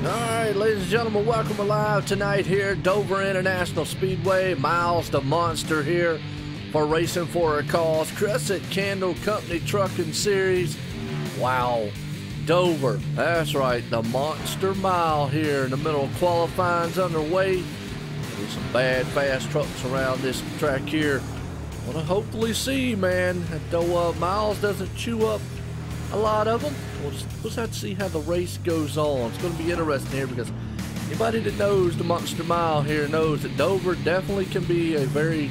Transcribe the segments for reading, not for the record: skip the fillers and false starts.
Alright, ladies and gentlemen, welcome alive tonight here at Dover International Speedway. Miles the Monster here for Racing for a Cause. Cresson Candle Company Trucking Series. Wow. Dover. That's right. The Monster Mile here in the middle of qualifying's underway. There's some bad, fast trucks around this track here. Want to hopefully see, man, that though Miles doesn't chew up a lot of them. We'll just have to see how the race goes on. It's going to be interesting here because anybody that knows the Monster Mile here knows that Dover definitely can be a very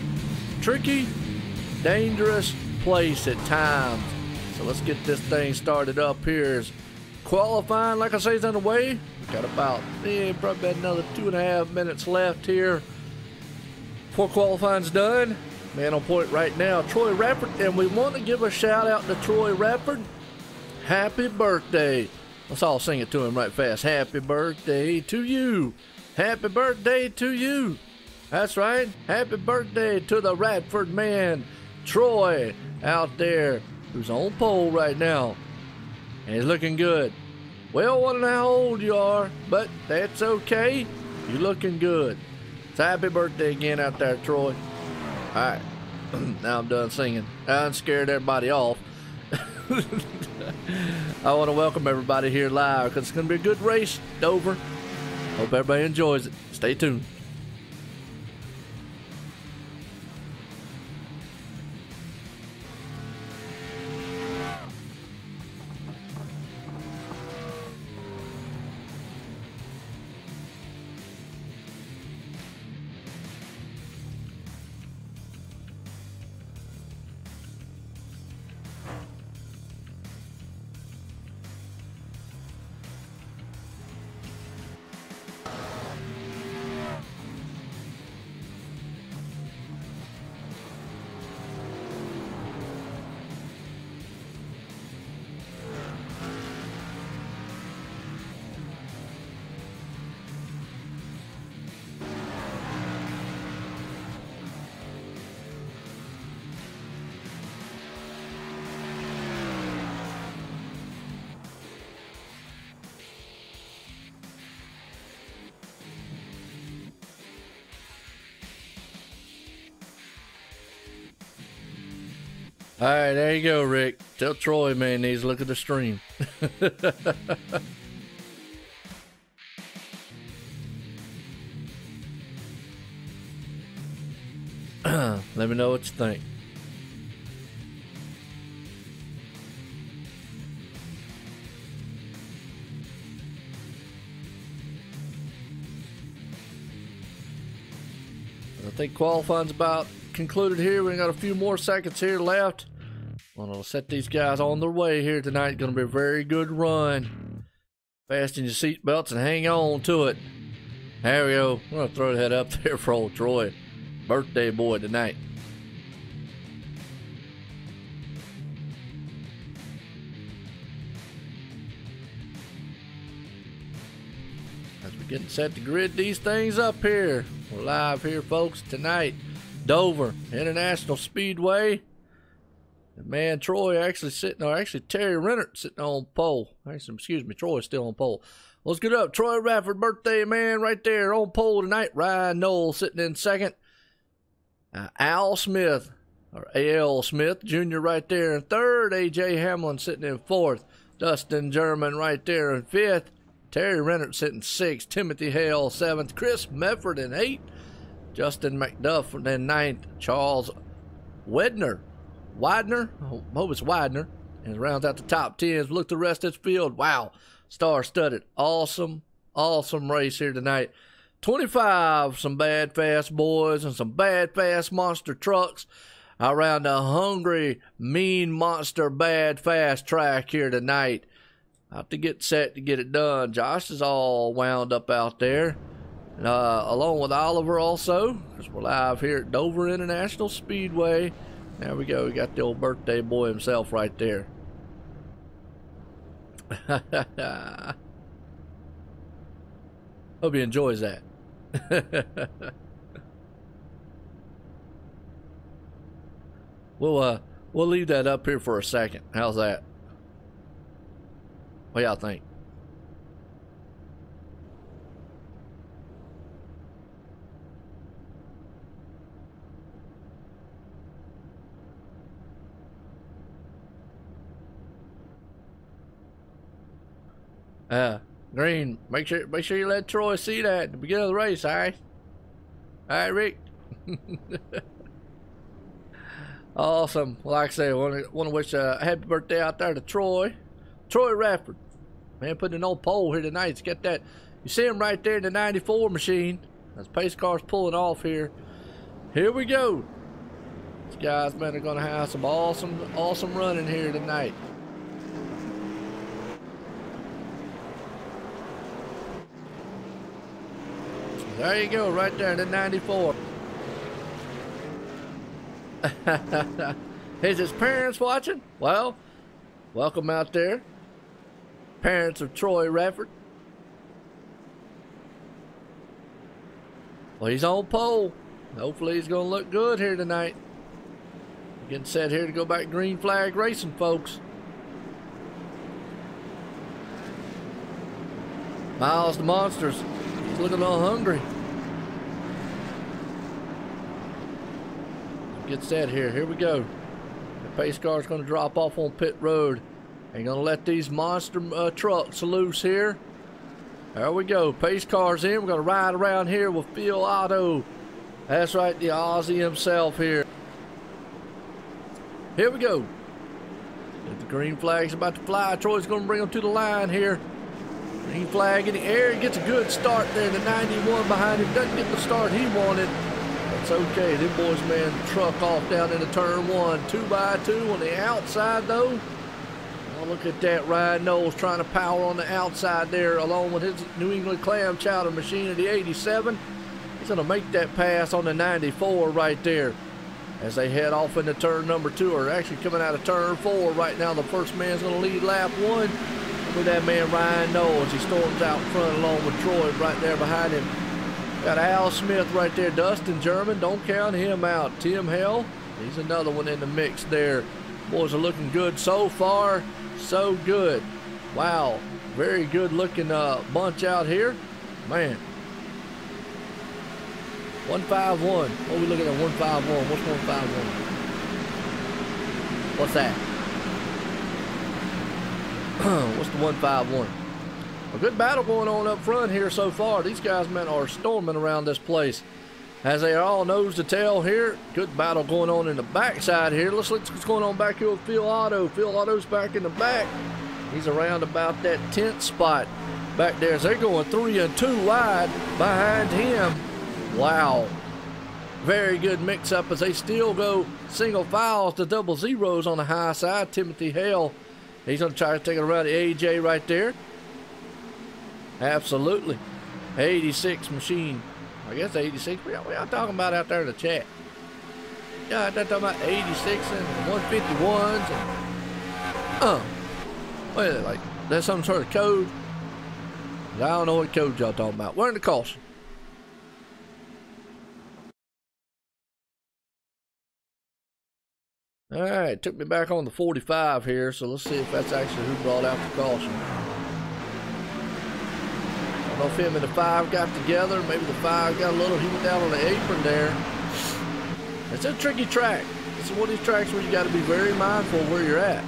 tricky, dangerous place at times. So let's get this thing started up here. As qualifying, like I say, is underway. We've got about, probably about another 2.5 minutes left here before qualifying's done. Man on point right now, Troy Rappert, and we want to give a shout out to Troy Rappert. Happy birthday. Let's all sing it to him right fast. Happy birthday to you. Happy birthday to you. That's right. Happy birthday to the Radford man, Troy, out there, who's on pole right now. And he's looking good. Well, I don't know how old you are, but that's okay. You're looking good. So happy birthday again out there, Troy. All right. Now I'm done singing. I scared everybody off. I want to welcome everybody here live because it's going to be a good race, Dover. Hope everybody enjoys it. Stay tuned. All right, there you go, Rick. Tell Troy, man, needs to look at the stream. Let me know what you think. I think qualifying's about concluded here. We got a few more seconds here left. I'm gonna set these guys on their way here tonight. Gonna be a very good run. Fasten your seat belts and hang on to it. There we go. I'm gonna throw that up there for old Troy. Birthday boy tonight. As we're getting set to grid these things up here. We're live here, folks, tonight. Dover International Speedway. And man, Troy actually sitting, or actually Terry Rennert sitting on pole. Actually, excuse me, Troy's still on pole. Let's get up. Troy Rafford, birthday man, right there on pole tonight. Ryan Knoll sitting in second. Al Smith, or A.L. Smith Jr. right there in third. A.J. Hamlin sitting in fourth. Dustin German right there in fifth. Terry Rennert sitting sixth. Timothy Hale seventh. Chris Mefford in eighth. Justin McDuff in ninth. Charles Widener, I hope it's Widener, and rounds out the top 10s. Look at the rest of this field. Wow, star-studded. Awesome race here tonight. 25, some bad fast boys and some bad fast monster trucks around a hungry, mean monster bad fast track here tonight. Have to get set to get it done. Josh is all wound up out there, along with Oliver also, because we're live here at Dover International Speedway. There we go. We got the old birthday boy himself right there. Hope he enjoys that. We'll leave that up here for a second. How's that? What y'all think? Green, make sure you let Troy see that at the beginning of the race, alright? Alright, Rick? Awesome. Like I say, I want to wish a happy birthday out there to Troy Rafford. Man, putting an old pole here tonight. He's got that. You see him right there in the 94 machine. As pace car's pulling off here. Here we go. These guys, man, are going to have some awesome running here tonight. There you go, right there in the 94. Is his parents watching? Well, welcome out there. Parents of Troy Rafford. Well, he's on pole. Hopefully he's going to look good here tonight. Getting set here to go back green flag racing, folks. Miles the Monsters. He's looking all hungry. Get set here. Here we go. The pace car's going to drop off on pit road. Ain't going to let these monster trucks loose here. There we go. Pace car's in. We're going to ride around here with Phil Otto. That's right, the Aussie himself here. Here we go. The green flag's about to fly. Troy's going to bring them to the line here. Green flag in the air. He gets a good start there. The 91 behind him doesn't get the start he wanted. That's okay. Them boys, man, truck off down into turn one. 2x2 on the outside, though. Oh, look at that. Ryan Knowles trying to power on the outside there, along with his New England clam chowder machine of the 87. He's going to make that pass on the 94 right there as they head off into turn number 2, or actually coming out of turn 4 right now. The first man's going to lead lap 1. With that man Ryan Knowles. He storms out front along with Troy right there behind him. Got Al Smith right there. Dustin German, don't count him out. Tim Hell, he's another one in the mix there. Boys are looking good so far. So good. Wow. Very good looking bunch out here. Man. 151. What are we looking at? 151. What's 151? What's that? What's the 151? A good battle going on up front here so far. These guys, man, are storming around this place, as they are all nose to tail here. Good battle going on in the backside here. Let's look what's going on back here with Phil Otto. Phil Otto's back in the back. He's around about that 10th spot back there as they're going 3 and 2 wide behind him. Wow. Very good mix-up as they still go single files to double zeros on the high side. Timothy Hale, he's going to try to take it around the AJ right there. Absolutely. 86 machine. I guess 86. What y'all talking about out there in the chat? Yeah, they're talking about 86 and 151s. And, what is it, like, that's some sort of code? I don't know what code y'all talking about. We're in the caution. All right, took me back on the 45 here, so let's see if that's actually who brought out the caution. I don't know if him and the 5 got together. Maybe the 5 got a little heat down on the apron there. It's a tricky track. This is one of these tracks where you got to be very mindful of where you're at.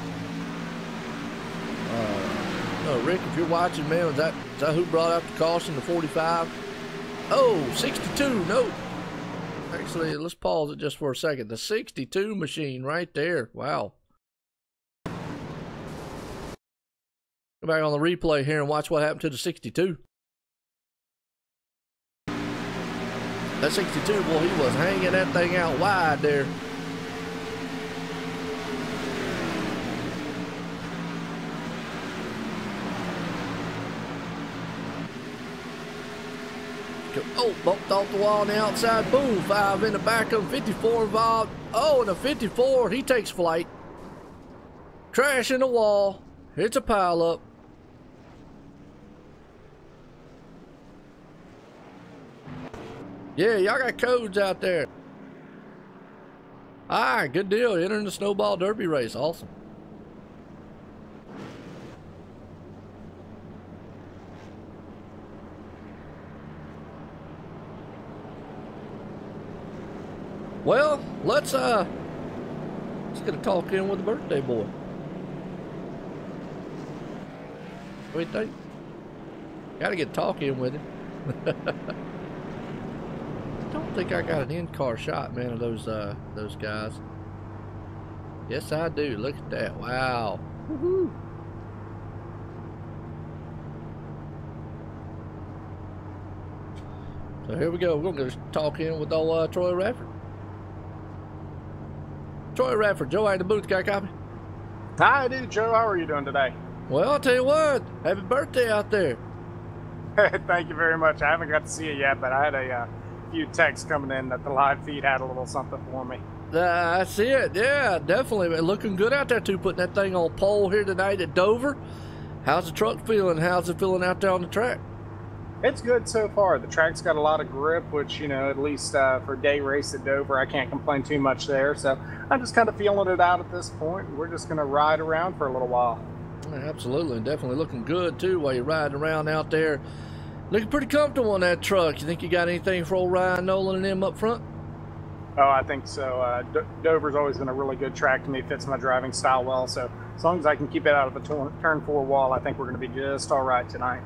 No, Rick, if you're watching, man, is that who brought out the caution, the 45? Oh, 62, no. Actually, let's pause it just for a second. The 62 machine right there. Wow. Go back on the replay here and watch what happened to the 62. That 62, boy, he was hanging that thing out wide there. Oh, bumped off the wall on the outside. Boom, 5 in the back of him. 54 involved. Oh, and the 54, he takes flight. Crash in the wall. It's a pile up. Yeah, y'all got codes out there. All right, good deal. Entering the snowball derby race. Awesome. Well, let's get a talk in with the birthday boy. What do you think? Gotta get a talk in with him. I don't think I got an in-car shot, man, of those guys. Yes, I do. Look at that. Wow. Woohoo. So here we go. We're gonna go talk in with old Troy Radford. Troy Radford, Joe out in the booth, got a copy? Hi, dude. Joe, how are you doing today? Well, I'll tell you what, happy birthday out there. Thank you very much. I haven't got to see it yet, but I had a few texts coming in that the live feed had a little something for me. That's it. Yeah, definitely. Looking good out there, too, putting that thing on pole here tonight at Dover. How's the truck feeling? How's it feeling out there on the track? It's good so far. The track's got a lot of grip, which, you know, at least for day race at Dover, I can't complain too much there. So I'm just kind of feeling it out at this point. We're just going to ride around for a little while. Absolutely. Definitely looking good, too, while you're riding around out there. Looking pretty comfortable on that truck. You think you got anything for old Ryan Nolan and them up front? Oh, I think so. Dover's always been a really good track to me. Fits my driving style well. So as long as I can keep it out of the turn 4 wall, I think we're going to be just all right tonight.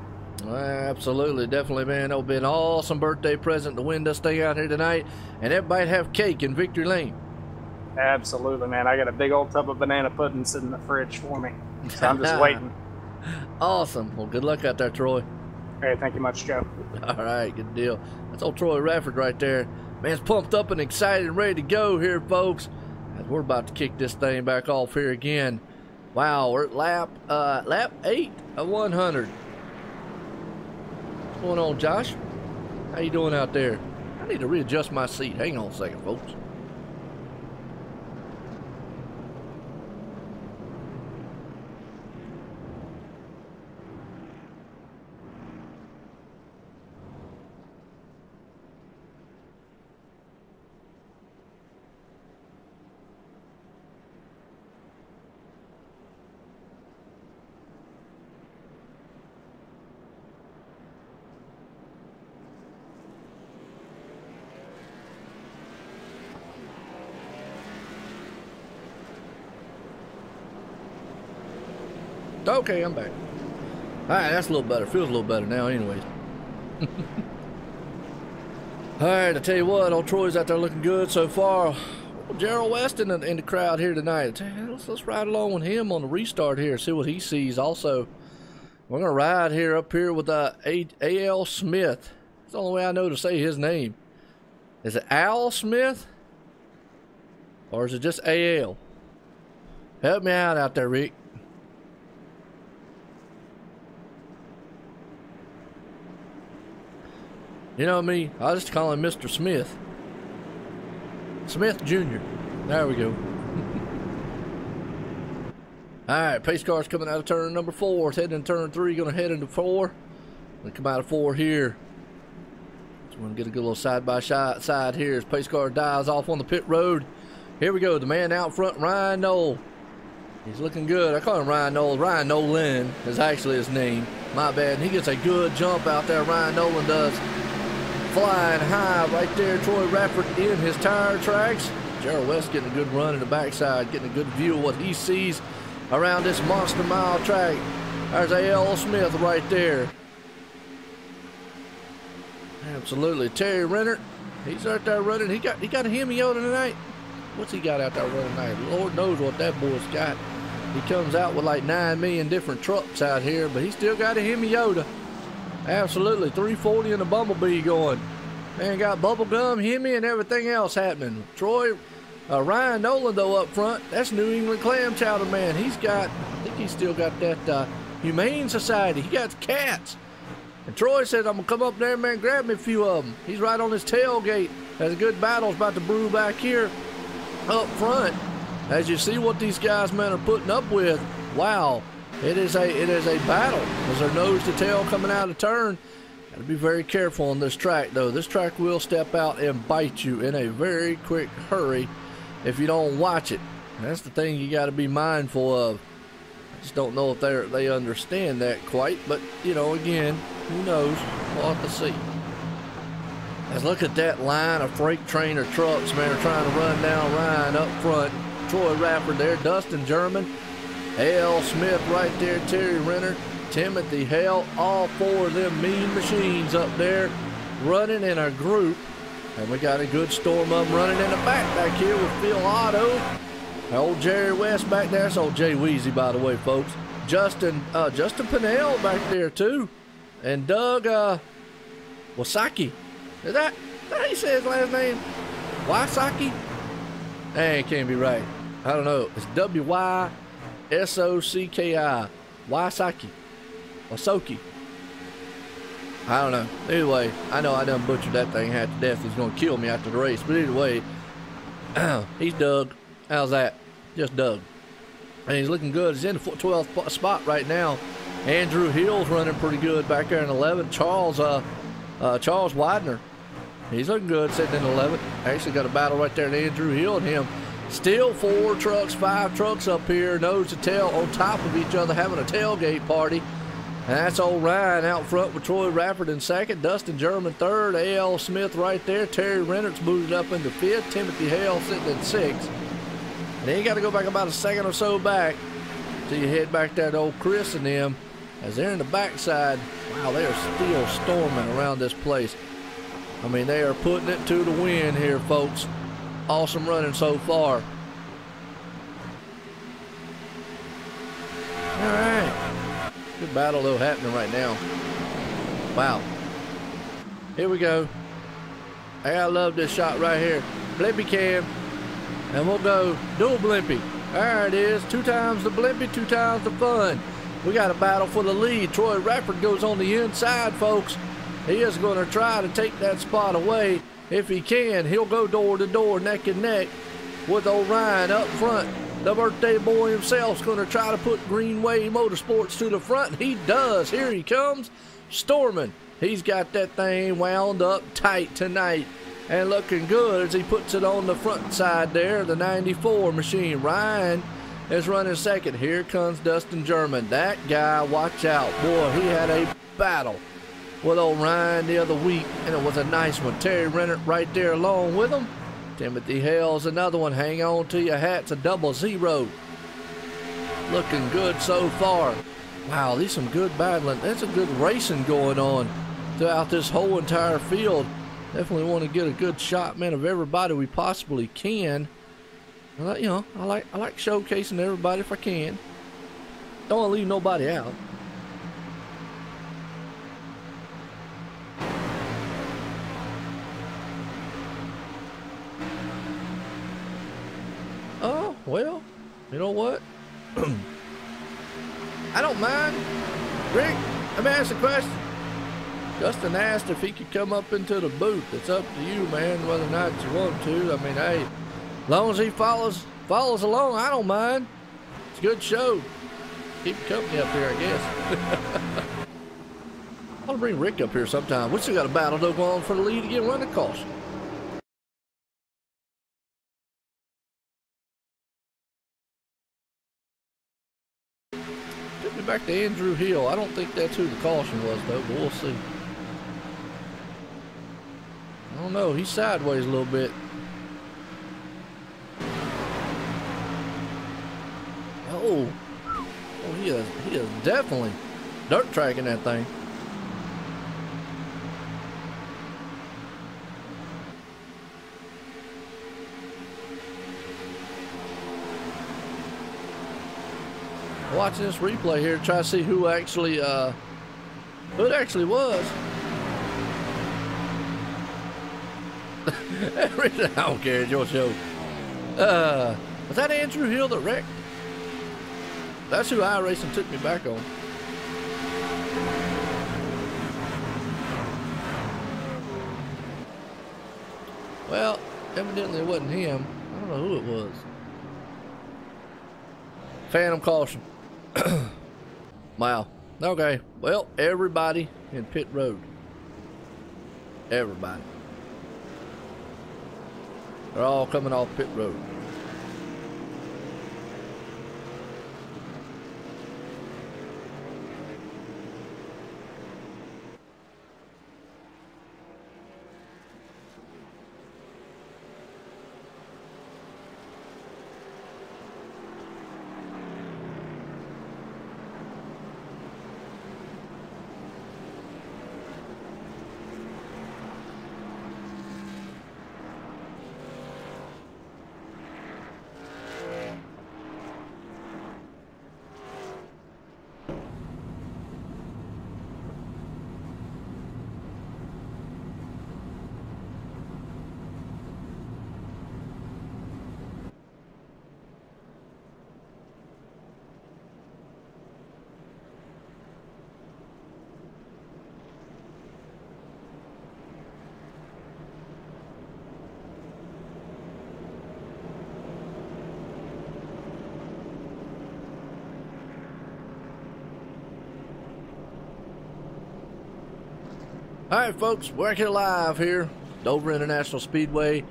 Absolutely, definitely, man. That'll be an awesome birthday present to win this thing out here tonight, and everybody have cake in Victory Lane. Absolutely, man. I got a big old tub of banana pudding sitting in the fridge for me, so I'm just waiting. Awesome. Well, good luck out there, Troy. Hey, thank you much, Joe. All right, good deal. That's old Troy Radford right there. Man's pumped up and excited and ready to go here, folks. As we're about to kick this thing back off here again. Wow, we're at lap 8 of 100. What's going on, Josh? How you doing out there? I need to readjust my seat. Hang on a second, folks. Okay, I'm back. Alright, that's a little better. Feels a little better now anyways. Alright, I tell you what, old Troy's out there looking good so far. Gerald West in the crowd here tonight. Let's ride along with him on the restart here, see what he sees also. We're going to ride here up here with A.L. Smith. That's the only way I know to say his name. Is it Al Smith? Or is it just A.L.? Help me out there, Rick. You know me, I just call him Mr. Smith. Smith Jr. There we go. Alright, pace car's coming out of turn number 4. It's heading into turn 3, gonna head into 4. Gonna come out of 4 here. Just wanna get a good little side-by-side here as pace car dives off on the pit road. Here we go, the man out front, Ryan Knoll. He's looking good. I call him Ryan Knoll. Ryan Nolan is actually his name. My bad. He gets a good jump out there, Ryan Nolan does. Flying high right there, Troy Rafford in his tire tracks. Gerald West getting a good run in the backside, getting a good view of what he sees around this monster mile track. There's A.L. Smith right there. Absolutely. Terry Renner, he's out there running. He got a Hemi Yoda tonight. What's he got out there running tonight? Lord knows what that boy's got. He comes out with like 9 million different trucks out here, but he still got a Hemi Yoda. Absolutely, 340 in the Bumblebee going. Man, got bubblegum, Hemi, and everything else happening. Ryan Nolan, though, up front. That's New England Clam Chowder, man. He's got, I think he's still got that Humane Society. He got cats. And Troy said, I'm going to come up there, man, grab me a few of them. He's right on his tailgate. There's a good battle about to brew back here up front. As you see what these guys, man, are putting up with, wow. It is a battle as they're nose to tail coming out of turn. Got to be very careful on this track, though. This track will step out and bite you in a very quick hurry if you don't watch it. And that's the thing you got to be mindful of. I just don't know if they understand that quite, but you know, again, who knows? We'll have to see. Let's look at that line of freight train or trucks, man, are trying to run down Ryan up front. Troy Rafford there, Dustin German. A.L. Smith right there, Terry Renner, Timothy Hale, all 4 of them mean machines up there running in a group. And we got a good storm of them running in the back here with Phil Otto. Old Jerry West back there. That's old Jay Weezy, by the way, folks. Justin Pinnell back there, too. And Doug Wasaki. Is that how you say his last name? Wasaki? Hey, it can't be right. I don't know. It's W-Y-S-O-C-K-I. Wasaki. Wasoki. I don't know. Anyway, I know I done butchered that thing half to death. He's going to kill me after the race. But anyway, he's Doug. How's that? Just Doug. And he's looking good. He's in the 12th spot right now. Andrew Hill's running pretty good back there in 11th. Charles Widener. He's looking good, sitting in 11th. Actually got a battle right there in Andrew Hill and him. Still 4 trucks, 5 trucks up here, nose to tail on top of each other, having a tailgate party. And that's old Ryan out front with Troy Rafford in 2nd, Dustin German 3rd, A.L. Smith right there, Terry Rennert's moved up into 5th, Timothy Hale sitting in 6th. And then you got to go back about a second or so back till you head back there to old Chris and them. As they're in the backside, wow, they are still storming around this place. I mean, they are putting it to the wind here, folks. Awesome running so far. All right. Good battle, though, happening right now. Wow. Here we go. Hey, I love this shot right here. Blimpy cam. And we'll go dual blimpy. There it is. 2 times the blimpy, 2 times the fun. We got a battle for the lead. Troy Rafford goes on the inside, folks. He is going to try to take that spot away. If he can, he'll go door to door, neck and neck with Orion up front. The birthday boy himself's going to try to put Greenway Motorsports to the front. He does. Here he comes, storming. He's got that thing wound up tight tonight and looking good as he puts it on the front side there, the 94 machine. Ryan is running 2nd. Here comes Dustin German. That guy, watch out. Boy, he had a battle with old Ryan the other week, and it was a nice one. Terry Renner right there along with him. Timothy Hale's another one. Hang on to your hats, a 00. Looking good so far. Wow, these some good battling. That's a good racing going on throughout this whole entire field. Definitely want to get a good shot, man, of everybody we possibly can. You know, I like showcasing everybody if I can. Don't want to leave nobody out. Oh, well, you know what? I don't mind. Rick, let me ask a question. Justin asked if he could come up into the booth. It's up to you, man, whether or not you want to. I mean, hey, as long as he follows along, I don't mind. It's a good show. Keep company up here, I guess. I'll bring Rick up here sometime. We still got a battle to go on for the lead again. Run the caution. Took me back to Andrew Hill. I don't think that's who the caution was, though, but we'll see. I don't know. He's sideways a little bit. Oh, he is definitely dirt tracking that thing. Watching this replay here, try to see who it actually was. I don't care, it's your show. Was that Andrew Hill that wrecked? That's who Iracing took me back on. Well, evidently it wasn't him. I don't know who it was. Phantom caution. Wow. Okay. Well, everybody in pit road. Everybody. They're all coming off pit road. All right, folks, working live here, Dover International Speedway.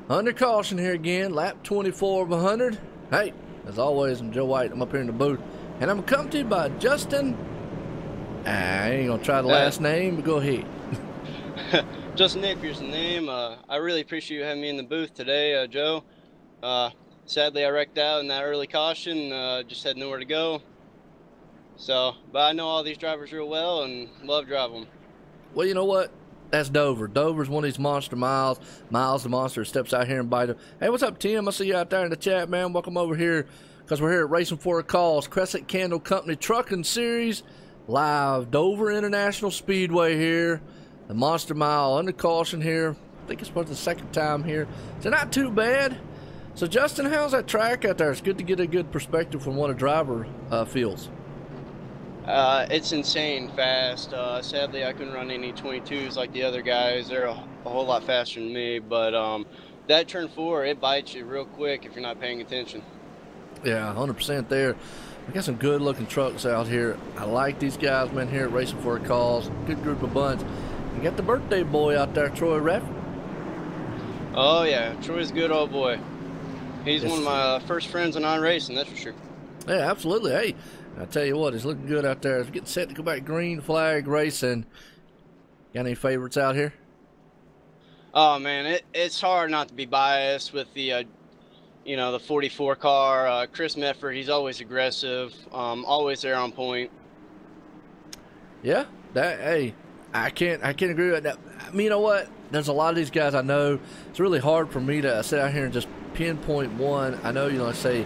Under caution here again, lap 24 of 100. Hey, as always, I'm Joe White. I'm up here in the booth, and I'm accompanied by Justin. I ain't gonna try the last name, but go ahead. Justin Napier's the name. I really appreciate you having me in the booth today, Joe. Sadly, I wrecked out in that early caution. Just had nowhere to go. So, but I know all these drivers real well and love driving them. Well, you know what? That's Dover. Dover's one of these monster miles. Miles the monster steps out here and bites him. Hey, what's up, Tim? I see you out there in the chat, man. Welcome over here, because we're here at Racing for a Cause, Cresson Candle Company Trucking Series, live, Dover International Speedway here. The Monster Mile under caution here. I think it's about the second time here. So not too bad. So, Justin, how's that track out there? It's good to get a good perspective from what a driver feels. It's insane fast. Sadly, I couldn't run any 22s like the other guys. They're a whole lot faster than me. But that turn 4, it bites you real quick if you're not paying attention. Yeah, 100% there. We got some good-looking trucks out here. I like these guys, man, here at Racing for a Cause. Good group of bunch. You got the birthday boy out there, Troy Rafford. Oh, yeah. Troy's a good old boy. He's one of my first friends in Iracing, that's for sure. Yeah, absolutely. Hey, I tell you what, it's looking good out there. It's getting set to go back green flag racing. Got any favorites out here? Oh, man, it's hard not to be biased with the, you know, the 44 car. Chris Mefford, he's always aggressive, always there on point. Yeah, hey, I can't agree with that. I mean, you know what? There's a lot of these guys I know. It's really hard for me to sit out here and just pinpoint one. I know, say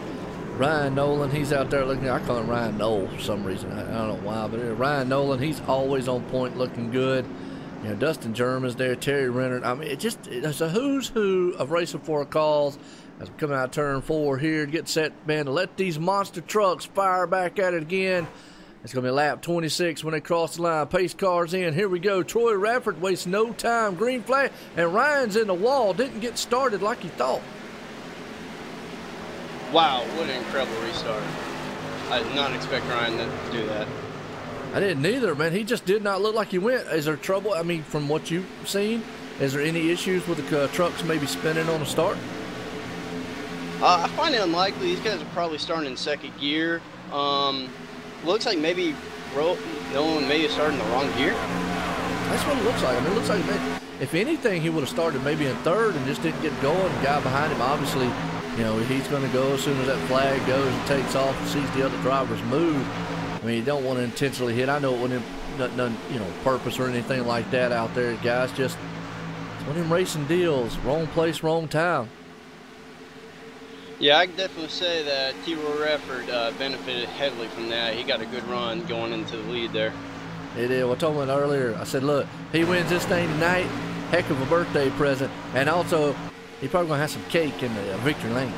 Ryan Nolan, he's out there looking. I call him Ryan Noel for some reason. I don't know why, but Ryan Nolan, he's always on point, looking good. Dustin German's there, Terry Renner. I mean, it's a who's who of racing for a cause. As we come out of turn 4 here, get set, man, to let these monster trucks fire back at it again. It's going to be lap 26 when they cross the line. Pace cars in. Here we go. Troy Radford wastes no time. Green flag. And Ryan's in the wall. Didn't get started like he thought. Wow, what an incredible restart. I did not expect Ryan to do that. I didn't either, man. He just did not look like he went. Is there trouble? I mean, from what you've seen, is there any issues with the trucks maybe spinning on the start? I find it unlikely. These guys are probably starting in second gear. Looks like maybe Nolan may have started in the wrong gear. That's what it looks like. I mean, it looks like, man, if anything, he would have started maybe in third and just didn't get going. The guy behind him, obviously, he's going to go as soon as that flag goes and takes off and sees the other drivers move. I mean, you don't want to intentionally hit. I know it wasn't none, purpose or anything like that out there, guys. Just it's one of them racing deals. Wrong place, wrong time. Yeah, I can definitely say that T-Roy Radford benefited heavily from that. He got a good run going into the lead there. It is. I told him earlier. I said, look, he wins this thing tonight. Heck of a birthday present. And also, he probably going to have some cake in the victory lane.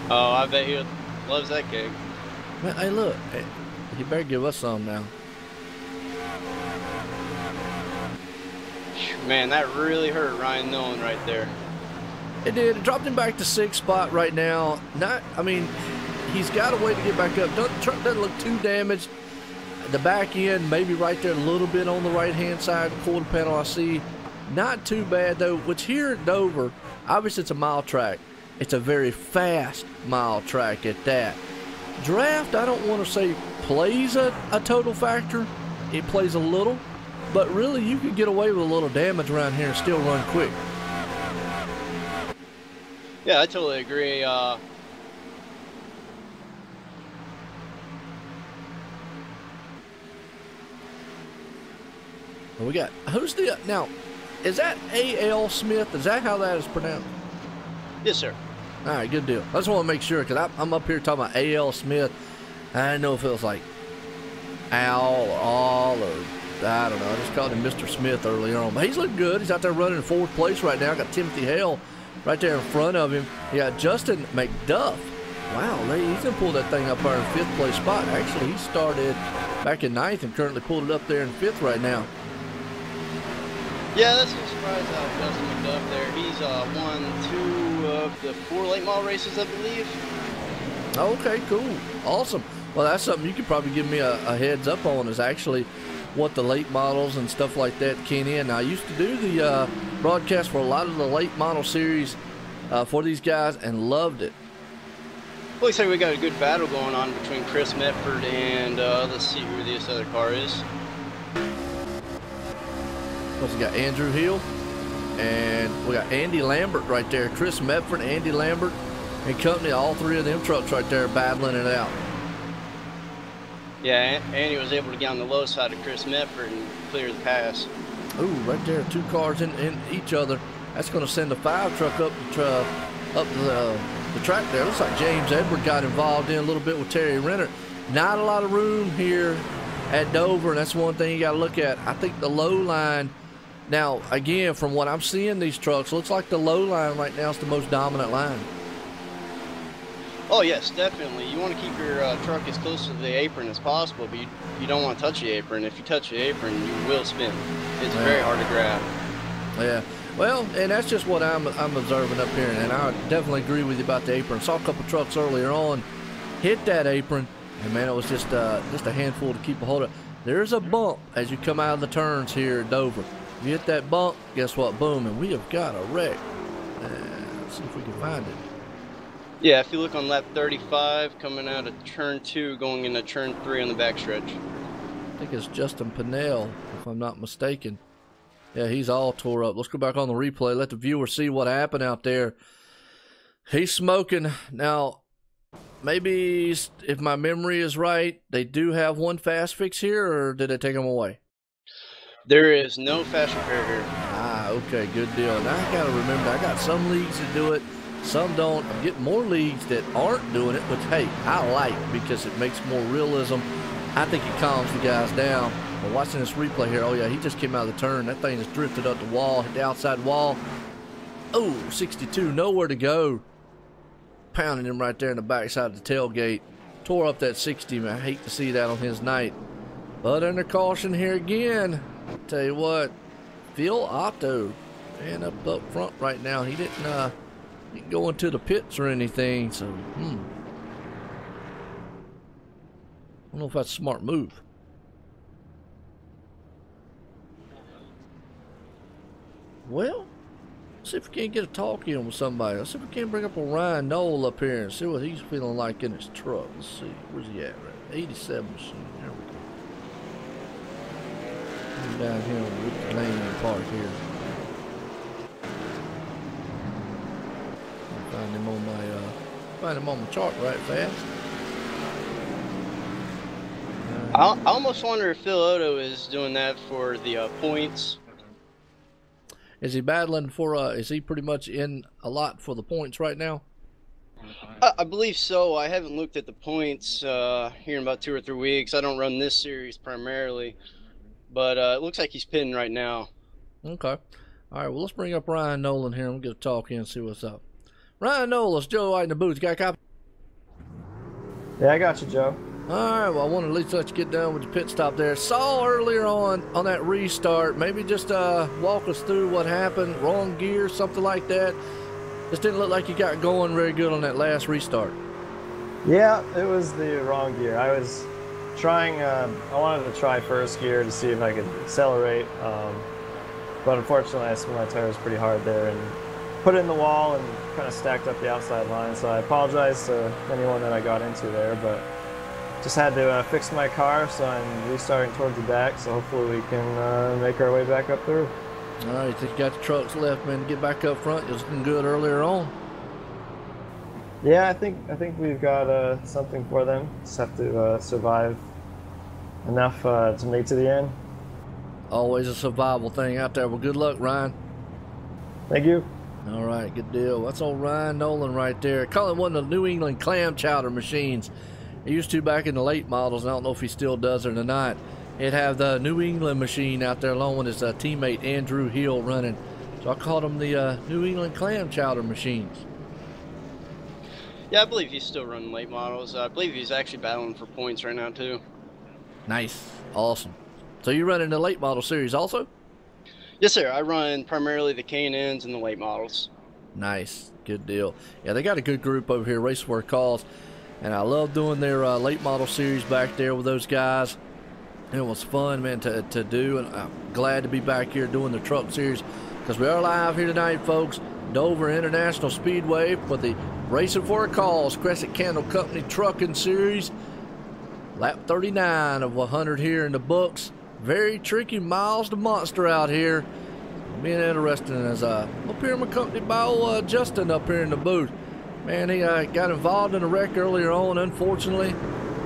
Oh, I bet he loves that cake. Man, hey, look. Hey, you better give us some now. Man, that really hurt Ryan Nolan right there. It did. It dropped him back to 6th spot right now. He's got a way to get back up. The truck doesn't look too damaged. The back end, maybe right there a little bit on the right-hand side, the quarter panel I see. Not too bad, though, which here at Dover, obviously it's a mile track. It's a very fast mile track at that. Draft, I don't want to say plays a total factor. It plays a little. But really, you could get away with a little damage around here and still run quick. Yeah, I totally agree. We got, now, is that A.L. Smith? Is that how that is pronounced? Yes, sir. All right, good deal. I just want to make sure, because I'm up here talking about A.L. Smith. I didn't know if it was like Al or All or I don't know. I just called him Mr. Smith earlier on. But he's looking good. He's out there running in 4th place right now. Got Timothy Hale right there in front of him. You got Justin McDuff. Wow, he's going to pull that thing up there in 5th place spot. Actually, he started back in 9th and currently pulled it up there in 5th right now. Yeah, that's no surprise out Justin McDuff there. He's won 2 of the 4 late model races, I believe. Okay, cool. Awesome. Well, that's something you could probably give me a heads up on, is actually what the late models and stuff like that came in. Now, I used to do the broadcast for a lot of the late model series for these guys and loved it. Looks like we got a good battle going on between Chris Medford and let's see who this other car is. We got Andrew Hill and we got Andy Lambert right there. Chris Medford, Andy Lambert and company, all 3 of them trucks right there battling it out. Yeah, Andy was able to get on the low side of Chris Medford and clear the pass. Ooh, right there, 2 cars in each other. That's going to send a 5 truck up the track there. Looks like James Edward got involved in a little bit with Terry Renner. Not a lot of room here at Dover, and that's one thing you got to look at. I think the low line, now, again, from what I'm seeing these trucks, looks like the low line right now is the most dominant line. Oh, yes, definitely. You want to keep your truck as close to the apron as possible, but you don't want to touch the apron. If you touch the apron, you will spin. It's very hard to grab. Yeah. Well, and that's just what I'm observing up here, and I definitely agree with you about the apron. Saw a couple trucks earlier on hit that apron, and, man, it was just a handful to keep a hold of. There's a bump as you come out of the turns here at Dover. If you hit that bump, guess what? Boom, and we have got a wreck. Let's see if we can find it. Yeah, if you look on lap 35, coming out of turn 2, going into turn 3 on the backstretch. I think it's Justin Pinnell, if I'm not mistaken. Yeah, he's all tore up. Let's go back on the replay. Let the viewer see what happened out there. He's smoking. Now, maybe if my memory is right, they do have one fast fix here, or did they take them away? There is no fast repair here. Ah, okay, good deal. Now I gotta remember, I got some leagues that do it, some don't. I'm getting more leagues that aren't doing it, which, hey, I like because it makes more realism. I think it calms the guys down. But watching this replay here, oh yeah, he just came out of the turn. That thing just drifted up the wall, hit the outside wall. Oh, 62, nowhere to go. Pounding him right there in the backside of the tailgate. Tore up that 60, man. I hate to see that on his night. But under caution here again. I'll tell you what, Phil Otto, man, up front right now. He didn't go into the pits or anything, so I don't know if that's a smart move. Well, let's see if we can't get a talk in with somebody. Let's see if we can't bring up a Ryan Knoll up here and see what he's feeling like in his truck. Let's see, where's he at? Right? 87 machine. There we go. I'm down here on the Ricky Lane Park here. Find him on my chart right fast. I almost wonder if Phil Otto is doing that for the points. Is he battling for, is he pretty much in a lot for the points right now? I believe so. I haven't looked at the points here in about 2 or 3 weeks. I don't run this series primarily, but it looks like he's pitting right now. Okay. All right, well, let's bring up Ryan Nolan here and we'll get a talk in and see what's up. Ryan Nolan, it's Joe White in the booth. Got a copy? Yeah, I got you, Joe. All right, well, I want to at least let you get done with the pit stop there. Saw earlier on that restart, maybe just walk us through what happened, wrong gear, something like that. Just didn't look like you got going very good on that last restart. Yeah, it was the wrong gear. I was trying, I wanted to try first gear to see if I could accelerate, but unfortunately I spun my tires pretty hard there and put it in the wall and kind of stacked up the outside line. So I apologize to anyone that I got into there, but just had to fix my car, so I'm restarting towards the back, so hopefully we can make our way back up through. All right, you think you got the trucks left, man, to get back up front? It was looking good earlier on. Yeah, I think we've got something for them. Just have to survive enough to make it to the end. Always a survival thing out there. Well, good luck, Ryan. Thank you. All right, good deal. That's old Ryan Nolan right there. Call him one of the New England clam chowder machines. He used to back in the late models, and I don't know if he still does it or not. He'd have the New England machine out there along with his teammate Andrew Hill running. So I called him the New England clam chowder machines. Yeah, I believe he's still running late models. I believe he's actually battling for points right now, too. Nice. Awesome. So you run in the late model series also? Yes, sir. I run primarily the K&Ns and the late models. Nice. Good deal. Yeah, they got a good group over here, Race for a Cause. And I love doing their late model series back there with those guys. And it was fun, man, to do. And I'm glad to be back here doing the truck series because we are live here tonight, folks. Dover International Speedway for the Racing for a Cause Cresson Candle Company Trucking Series. Lap 39 of 100 here in the books. Very tricky miles to monster out here. Being interesting as up here I'm accompanied by old Justin up here in the booth. Man, he got involved in a wreck earlier on, unfortunately.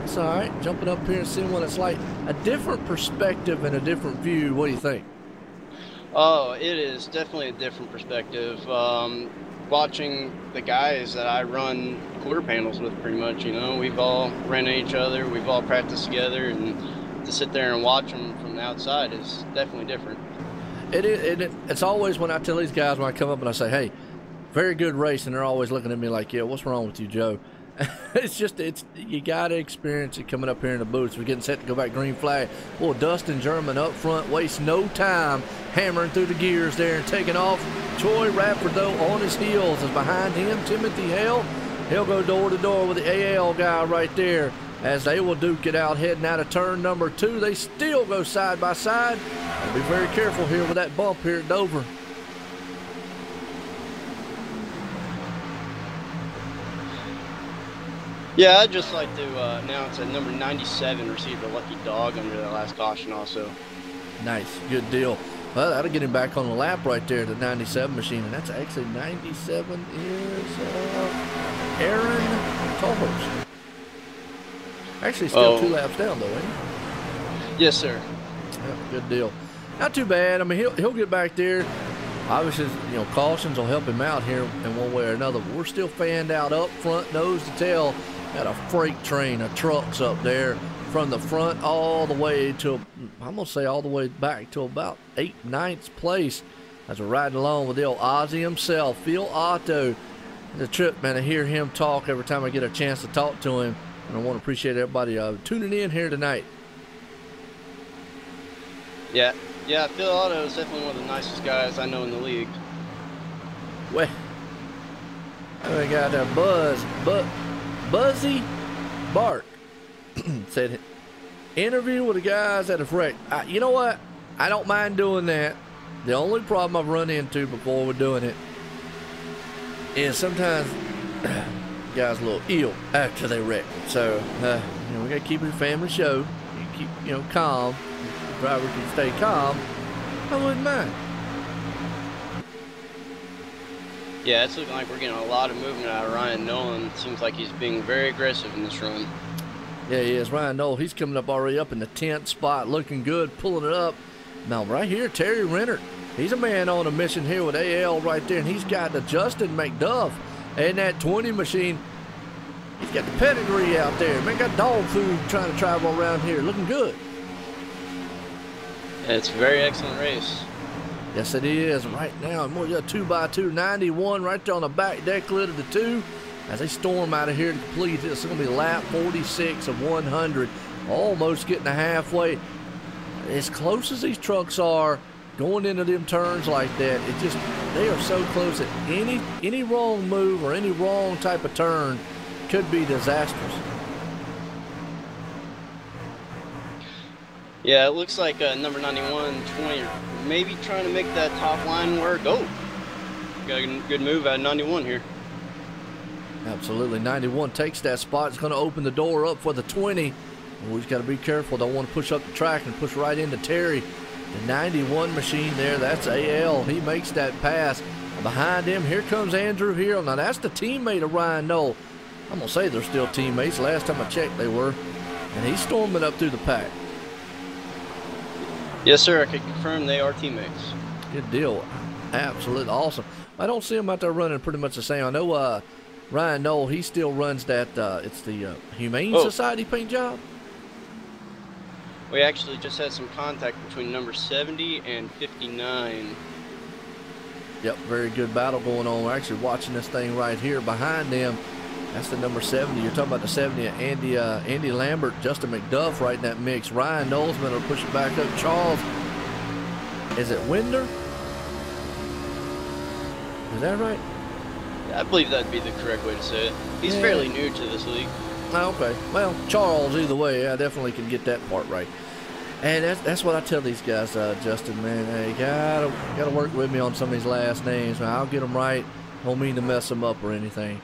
It's all right, jumping up here and seeing what it's like. A different perspective and a different view. What do you think? Oh, it is definitely a different perspective. Watching the guys that I run quarter panels with pretty much, you know, we've all ran at each other, we've all practiced together, and to sit there and watch them from the outside is definitely different. It's always when I tell these guys when I come up and I say, hey, very good race, and they're always looking at me like, yeah, what's wrong with you, Joe? You got to experience it coming up here in the booths. We're getting set to go back green flag. Well, Dustin German up front, wastes no time hammering through the gears there and taking off. Troy Radford, though, on his heels is behind him. Timothy Hale, he'll go door to door with the AL guy right there as they will duke it out heading out of turn number 2. They still go side by side. And be very careful here with that bump here at Dover. Yeah, I'd just like to announce that number 97 received a lucky dog under that last caution also. Nice, good deal. Well, that'll get him back on the lap right there, the 97 machine, and that's actually 97 is Aaron Tollhurst. Actually, still 2 laps down, though, ain't he? Yes, sir. Yeah, good deal. Not too bad. I mean, he'll get back there. Obviously, you know, cautions will help him out here in one way or another. But we're still fanned out up front, nose to tail. Got a freight train of trucks up there from the front all the way to, I'm going to say all the way back to about 8th, 9th place as we're riding along with the old Ozzy himself, Phil Otto. It's a trip, man, to hear him talk every time I get a chance to talk to him. And I want to appreciate everybody tuning in here tonight. Yeah, Phil Otto is definitely one of the nicest guys I know in the league. Well, we got Buzzy Bart said, interview with the guys that have wrecked. You know what? I don't mind doing that. The only problem I've run into before we're doing it is sometimes guys a little ill after they wreck. So, you know, we got to keep it a family show. You keep, you know, calm. The driver can stay calm. I wouldn't mind. Yeah, it's looking like we're getting a lot of movement out of Ryan Nolan. Seems like he's being very aggressive in this run. Yeah, he is. Ryan Nolan, he's coming up already up in the 10th spot, looking good, pulling it up. Now, right here, Terry Renner. He's a man on a mission here with AL right there, and he's got the Justin McDuff and that 20 machine. He's got the pedigree out there. Man, got dog food trying to travel around here. Looking good. It's a very excellent race. Yes, it is. Right now, we got 2x2, 91 right there on the back deck lid of the 2 as they storm out of here to complete this. It's going to be lap 46 of 100. Almost getting to halfway. As close as these trucks are going into them turns like that, it just, they are so close that any wrong move or any wrong type of turn could be disastrous. Yeah, it looks like number 91, 20, maybe trying to make that top line work. Oh, got a good move out of 91 here. Absolutely. 91 takes that spot. It's going to open the door up for the 20. We just got to be careful. Don't want to push up the track and push right into Terry. The 91 machine there, that's AL. He makes that pass. Behind him, here comes Andrew Hill. Now, that's the teammate of Ryan Knoll. I'm going to say they're still teammates. Last time I checked, they were. And he's storming up through the pack. Yes, sir. I can confirm they are teammates. Good deal. Absolutely awesome. I don't see them out there running pretty much the same. I know Ryan Knoll, he still runs that, it's the Humane Society paint job. We actually just had some contact between number 70 and 59. Yep, very good battle going on. We're actually watching this thing right here behind them. That's the number 70. You're talking about the 70 of Andy Lambert, Justin McDuff right in that mix. Ryan Knowlesman will push it back up. Charles, is it Winder? Is that right? I believe that'd be the correct way to say it. He's fairly new to this league. Oh, okay. Well, Charles, either way, I definitely can get that part right. And that's what I tell these guys, Justin, man. Hey, you gotta work with me on some of these last names. Man. I'll get them right. Don't mean to mess them up or anything.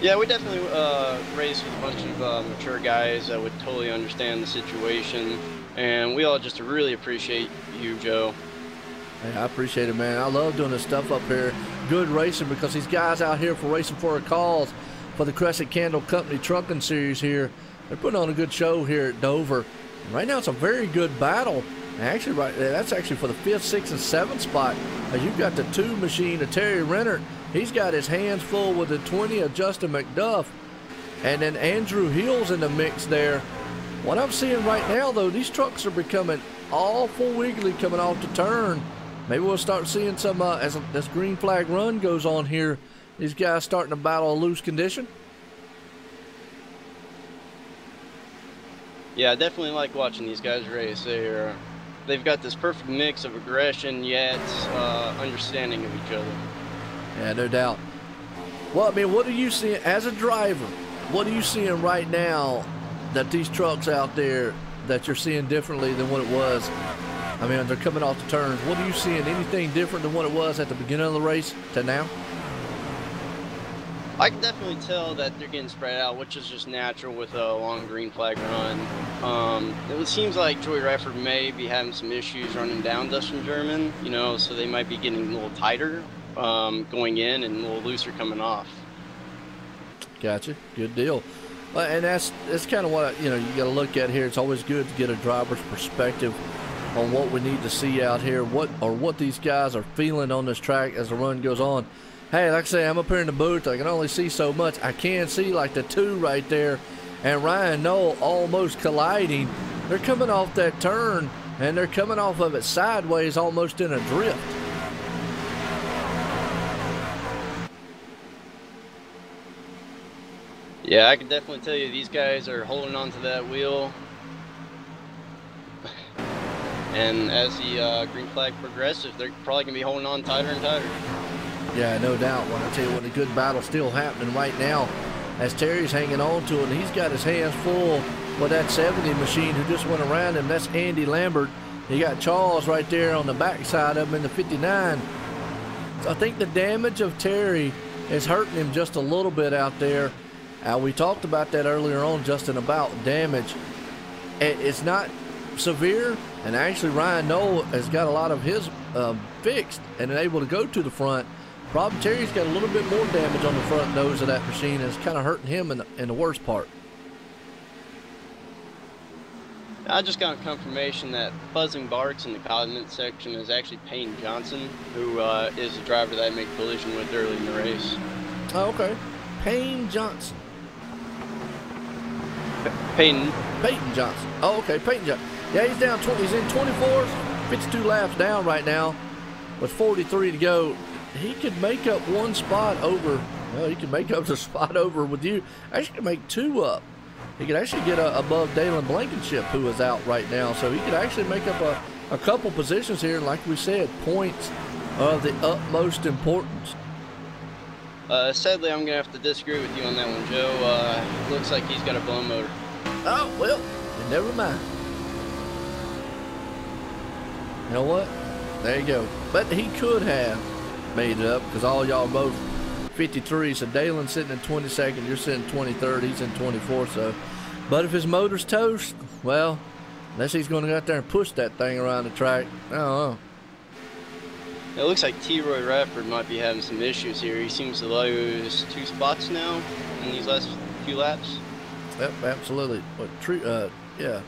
Yeah, we definitely race with a bunch of mature guys that would totally understand the situation. And we all just really appreciate you, Joe. Hey, I appreciate it, man. I love doing this stuff up here. Good racing because these guys out here for Racing for a Cause for the Cresson Candle Company Trucking Series here. They're putting on a good show here at Dover. And right now it's a very good battle. Actually, right there, that's actually for the 5th, 6th, and 7th spot. You've got the 2 machine of Terry Renner. He's got his hands full with the 20 of Justin McDuff. And then Andrew Hill's in the mix there. What I'm seeing right now, though, these trucks are becoming awful wiggly coming off the turn. Maybe we'll start seeing some, as this green flag run goes on here, these guys starting to battle a loose condition. Yeah, I definitely like watching these guys race. They've got this perfect mix of aggression yet understanding of each other. Yeah, no doubt. Well, I mean, what are you seeing as a driver? What are you seeing right now that these trucks out there that you're seeing differently than what it was? I mean, they're coming off the turns. What are you seeing? Anything different than what it was at the beginning of the race to now? I can definitely tell that they're getting spread out, which is just natural with a long green flag run. It seems like Joey Radford may be having some issues running down Dustin German, you know, so they might be getting a little tighter going in and a little looser coming off. Gotcha. Good deal. Well, and that's kind of what you got to look at here. It's always good to get a driver's perspective on what we need to see out here, what these guys are feeling on this track as the run goes on. Hey, like I say, I'm up here in the booth. I can only see so much. I can see like the two right there, and Ryan Knoll almost colliding. They're coming off that turn, and they're coming off of it sideways, almost in a drift. Yeah, I can definitely tell you these guys are holding on to that wheel. And as the green flag progresses, they're probably going to be holding on tighter and tighter. Yeah, no doubt. When I tell you what, a good battle still happening right now as Terry's hanging on to it, and he's got his hands full with that 70 machine who just went around him. That's Andy Lambert. You got Charles right there on the backside of him in the 59. So I think the damage of Terry is hurting him just a little bit out there. We talked about that earlier on, Justin, about damage. It's not severe, and actually Ryan Knoll has got a lot of his fixed and able to go to the front. Problem Terry's got a little bit more damage on the front nose of that machine, and it's kind of hurting him in the worst part. I just got confirmation that Buzzing Barks in the condiment section is actually Payne Johnson, who is the driver that I made collision with early in the race. Oh, okay. Payne Johnson. Peyton Johnson. Oh, okay, Peyton Johnson. Yeah, he's down 20. He's in 24s, 52 laps down right now with 43 to go. He could make up one spot over. Well, he could make up the spot over with you. Actually, could make two up. He could actually get above Dalen Blankenship, who is out right now. So he could actually make up a couple positions here. And like we said, points of the utmost importance. Sadly, I'm going to have to disagree with you on that one, Joe. Looks like he's got a blown motor. Oh, well, never mind. You know what? There you go. But he could have made it up because all y'all both 53. So Dalen sitting in 22nd, you're sitting 23rd, he's in 24th. So, but if his motor's toast, well, unless he's going to go out there and push that thing around the track, I don't know. It looks like T-Roy Radford might be having some issues here. He seems to lose 2 spots now in these last few laps. Yep, absolutely. But yeah,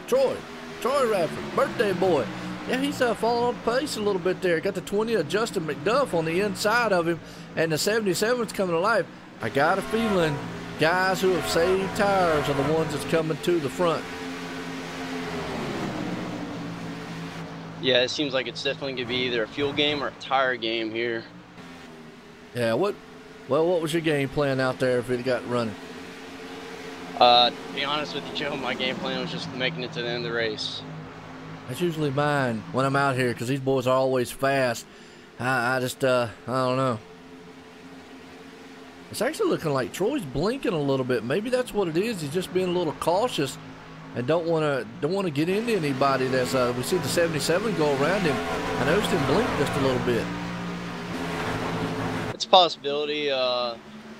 Troy Radford, birthday boy. Yeah, he's falling off pace a little bit there. Got the 20 of Justin McDuff on the inside of him, and the 77's coming to life. I got a feeling guys who have saved tires are the ones that's coming to the front. Yeah, it seems like it's definitely going to be either a fuel game or a tire game here. Yeah, what was your game plan out there if it got running? To be honest with you, Joe, my game plan was just making it to the end of the race. That's usually mine when I'm out here because these boys are always fast. I just, I don't know. It's actually looking like Troy's blinking a little bit. Maybe that's what it is. He's just being a little cautious and don't want to get into anybody. That's we see the 77 go around him. I noticed him blink just a little bit. It's a possibility.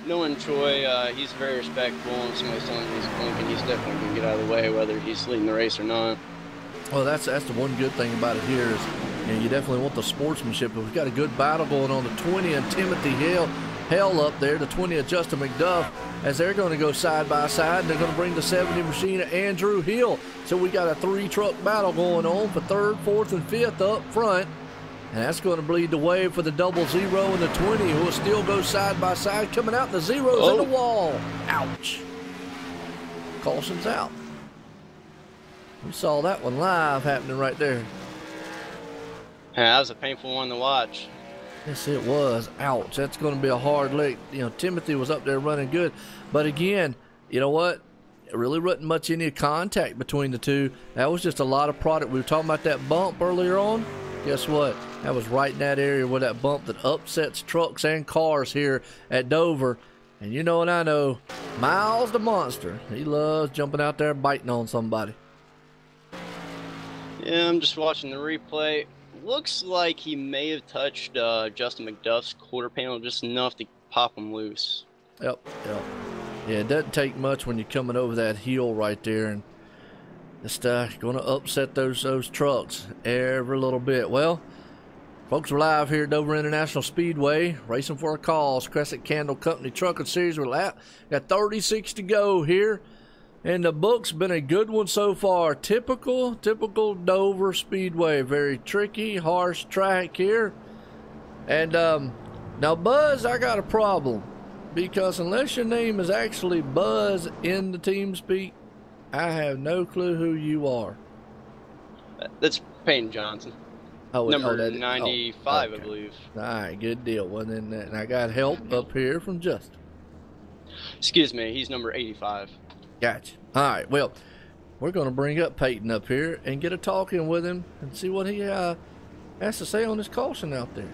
Knowing Troy, he's very respectful, and somebody's telling him he's blinking, he's definitely going to get out of the way, whether he's leading the race or not. Well, that's the one good thing about it here is you definitely want the sportsmanship. But we've got a good battle going on. The 20 and Timothy Hell up there, the 20 of Justin McDuff, as they're going to go side by side. They're going to bring the 70 machine of Andrew Hill. So we got a 3-truck battle going on for 3rd, 4th, and 5th up front. And that's going to bleed the way for the 00 and the 20, who will still go side by side. Coming out, the 0's in the wall. Ouch. Caution's out. We saw that one live happening right there. Yeah, that was a painful one to watch. Yes, it was. Ouch. That's going to be a hard lick. Timothy was up there running good. But again, you know what? It really wasn't much any contact between the two. That was just a lot of product. We were talking about that bump earlier on. Guess what? That was right in that area where that bump that upsets trucks and cars here at Dover. And you know and I know, Miles the Monster, he loves jumping out there biting on somebody. Yeah, I'm just watching the replay. Looks like he may have touched Justin McDuff's quarter panel just enough to pop him loose. Yep. Yeah, it doesn't take much when you're coming over that hill right there, and it's going to upset those trucks every little bit. Well, Folks, we're live here at Dover International Speedway, racing for a cause. Cresson Candle Company Trucking Series. We're got 36 to go here, and the book's been a good one so far. Typical Dover Speedway. Very tricky, harsh track here. And now, Buzz, I got a problem, because unless your name is actually Buzz in the team speak, I have no clue who you are. That's Peyton Johnson. Number 95, okay. I believe. All right, good deal. Well, then, and I got help up here from Justin. Excuse me, he's number 85. Gotcha. All right, well, we're going to bring up Peyton up here and get a talk in with him and see what he has to say on this caution out there.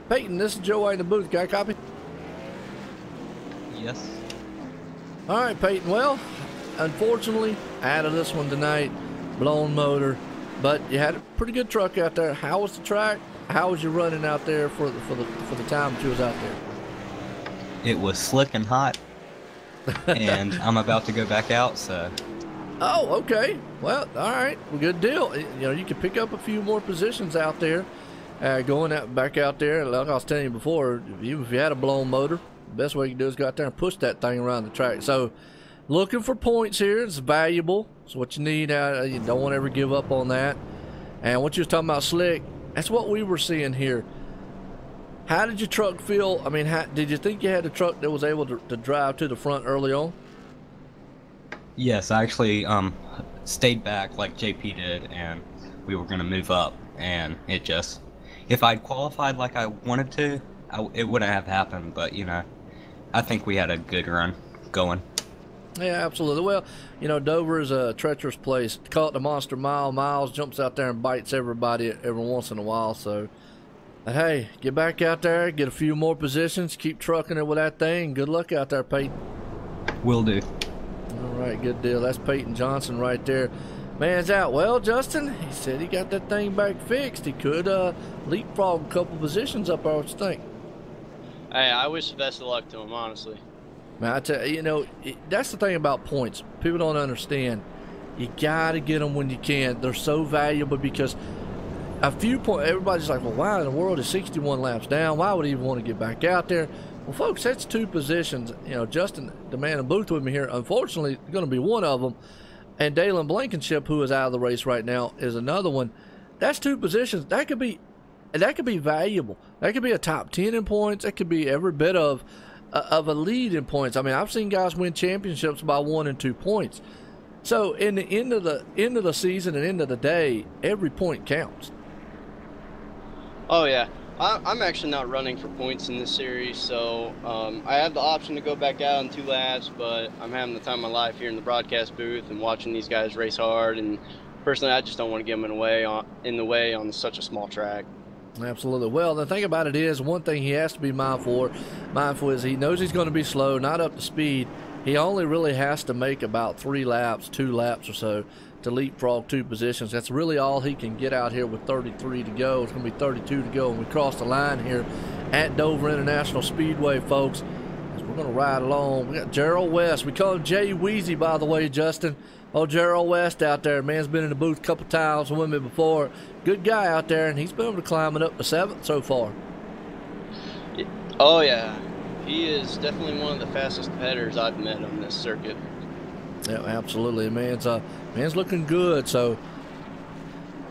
Peyton, this is Joe in the booth. Got a copy? Yes. All right, Peyton. Well, unfortunately, out of this one tonight, blown motor. But you had a pretty good truck out there. How was the track? How was you running out there for the time that you was out there? It was slick and hot, and I'm about to go back out. So. Oh, okay. Well, all right. Well, good deal. You know, you can pick up a few more positions out there, going back out there. Like I was telling you before, even if you had a blown motor, the best way you can do is go out there and push that thing around the track. So, looking for points here. It's valuable. It's what you need. You don't want to ever give up on that. And what you was talking about, slick, that's what we were seeing here. How did your truck feel? I mean, did you think you had a truck that was able to drive to the front early on? Yes, I actually stayed back like JP did, and we were going to move up. And it just, if I'd qualified like I wanted to, it wouldn't have happened. But, you know, I think we had a good run going. Yeah, absolutely. Well, you know, Dover is a treacherous place. Call it the Monster Mile. Miles jumps out there and bites everybody every once in a while. So, hey, get back out there, get a few more positions, keep trucking it with that thing. Good luck out there, Peyton. Will do. All right, good deal. That's Peyton Johnson right there. Man's out. Well, Justin, he said he got that thing back fixed. He could leapfrog a couple positions up, I would think. Hey, I wish the best of luck to him, honestly. Man, I tell you, you know, that's the thing about points. People don't understand. You got to get them when you can. They're so valuable because a few points, everybody's like, well, why in the world is 61 laps down? Why would he even want to get back out there? Well, folks, that's two positions. You know, Justin, the man in the booth with me here, unfortunately, going to be one of them. And Dalen Blankenship, who is out of the race right now, is another one. That's two positions. That could be valuable. That could be a top 10 in points. That could be every bit of a lead in points. I mean, I've seen guys win championships by 1 and 2 points. So in the end of the season and end of the day, every point counts. Oh yeah, I'm actually not running for points in this series, so I have the option to go back out in 2 laps, but I'm having the time of my life here in the broadcast booth and watching these guys race hard. And personally, I just don't want to get them in the way on such a small track. Absolutely. Well, the thing about it is, one thing he has to be mindful is he knows he's going to be slow, not up to speed. He only really has to make about 2 laps or so to leapfrog 2 positions. That's really all he can get out here with 33 to go. It's going to be 32 to go, and we cross the line here at Dover International Speedway, folks. As we're going to ride along. We got Gerald West. We call him Jay Weezy, by the way, Justin. Oh, Gerald West out there. Man's been in the booth a couple times with me before. Good guy out there, and he's been able to climb it up to 7th so far. Oh, yeah. He is definitely one of the fastest competitors I've met on this circuit. Yeah, absolutely. Man's looking good. So,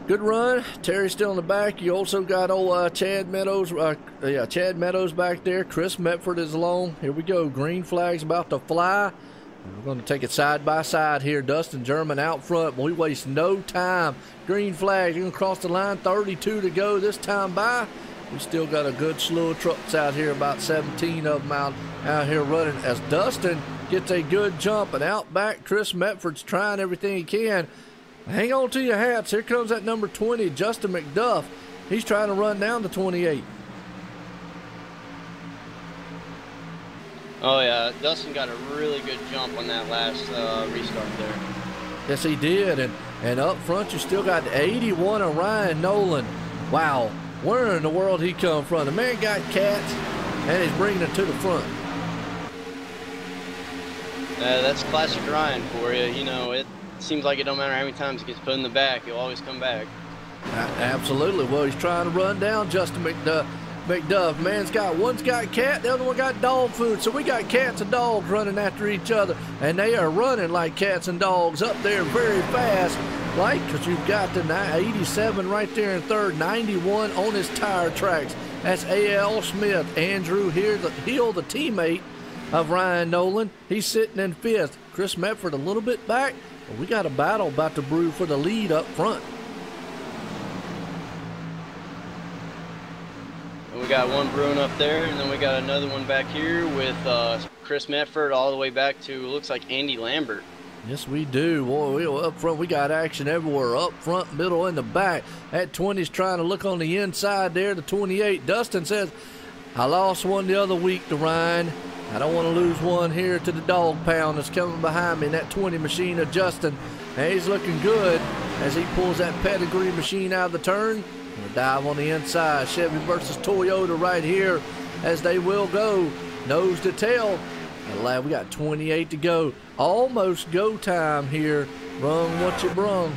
good run. Terry's still in the back. You also got old Chad Meadows. Chad Meadows back there. Chris Metford is along. Here we go. Green flag's about to fly. We're going to take it side by side here. Dustin German out front. We waste no time. Green flag. You're going to cross the line. 32 to go this time by. We still got a good slew of trucks out here. About 17 of them out here running as Dustin gets a good jump. And out back, Chris Metford's trying everything he can. Hang on to your hats. Here comes that number 20, Justin McDuff. He's trying to run down to 28. Oh, yeah. Dustin got a really good jump on that last restart there. Yes, he did. And up front, you still got the 81 of Ryan Nolan. Wow. Where in the world he come from? The man got cats, and he's bringing it to the front. That's classic Ryan for you. You know, it seems like it don't matter how many times he gets put in the back, he'll always come back. Absolutely. Well, he's trying to run down Justin McDuff. One's got cat, the other one got dog food. So we got cats and dogs running after each other, and they are running like cats and dogs up there very fast. Like, because you've got the 87 right there in third, 91 on his tire tracks. That's A.L. Smith. Andrew Hill, the teammate of Ryan Nolan. He's sitting in fifth. Chris Medford a little bit back, but we got a battle about to brew for the lead up front. We got one brewing up there, and then we got another one back here with Chris Medford all the way back to, looks like, Andy Lambert. Yes, we do. Boy, up front, we got action everywhere. Up front, middle, and the back. That 20's trying to look on the inside there. The 28, Dustin says, I lost one the other week to Ryan. I don't want to lose one here to the dog pound that's coming behind me in that 20 machine of Justin. And he's looking good as he pulls that pedigree machine out of the turn. We'll dive on the inside. Chevy versus Toyota right here as they will go nose to tail. And we got 28 to go. Almost go time here. Brung what you brung.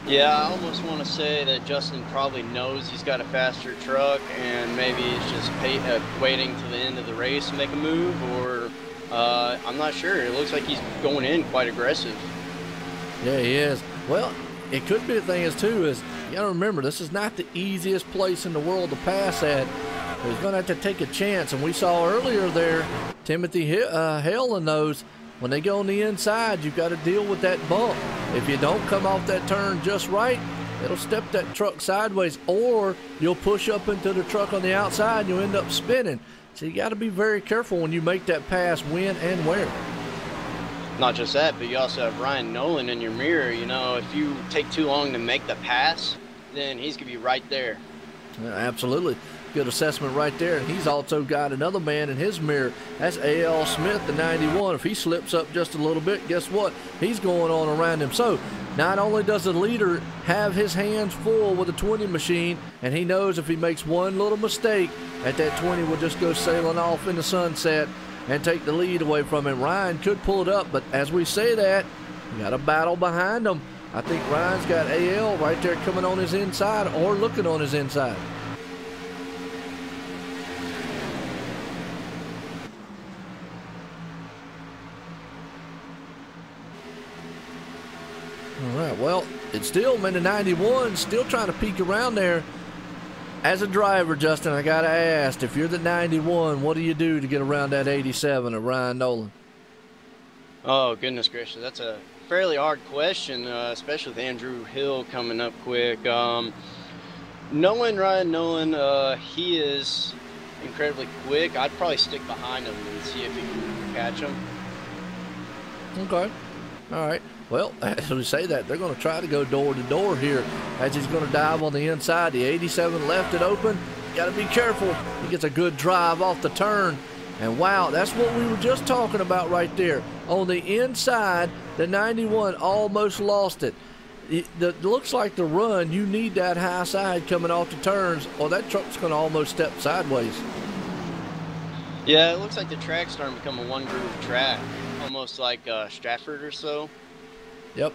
Yeah, I almost want to say that Justin probably knows he's got a faster truck, and maybe he's just waiting to the end of the race to make a move, or I'm not sure. It looks like he's going in quite aggressive. Yeah, he is. Well, it could be the thing is, too, is you got to remember, this is not the easiest place in the world to pass at. He's going to have to take a chance, and we saw earlier there, Timothy Hale and those, when they go on the inside, you've got to deal with that bump. If you don't come off that turn just right, it'll step that truck sideways, or you'll push up into the truck on the outside and you'll end up spinning. So you got to be very careful when you make that pass, when and where. Not just that, but you also have Ryan Nolan in your mirror. You know, if you take too long to make the pass, then he's going to be right there. Yeah, absolutely. Good assessment right there. And he's also got another man in his mirror. That's A.L. Smith, the 91. If he slips up just a little bit, guess what? He's going on around him. So not only does the leader have his hands full with a 20 machine, and he knows if he makes one little mistake, that 20 will just go sailing off in the sunset and take the lead away from him. Ryan could pull it up, but as we say that, you got a battle behind him. I think Ryan's got AL right there coming on his inside or looking on his inside. All right, well, it's still in the 91, still trying to peek around there. As a driver, Justin, I got to ask, if you're the 91, what do you do to get around that 87 of Ryan Nolan? Oh, goodness gracious. That's a fairly hard question, especially with Andrew Hill coming up quick. Knowing Ryan Nolan, he is incredibly quick. I'd probably stick behind him and see if he can catch him. Okay. All right. Well, as we say that, they're going to try to go door to door here as he's going to dive on the inside. The 87 left it open. Got to be careful. He gets a good drive off the turn. And wow, that's what we were just talking about right there. On the inside, the 91 almost lost it. It looks like the run, you need that high side coming off the turns, or that truck's going to almost step sideways. Yeah, it looks like the track's starting to become a one-groove track, almost like Stratford or so. Yep,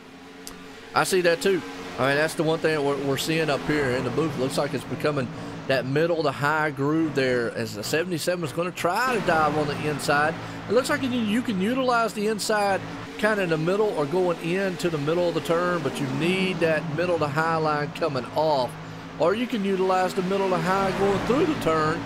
I see that too. I mean, that's the one thing we're seeing up here in the booth. It looks like it's becoming that middle to high groove there as the 77 is going to try to dive on the inside. It looks like you can utilize the inside kind of in the middle or going into the middle of the turn, but you need that middle to high line coming off. Or you can utilize the middle to high going through the turn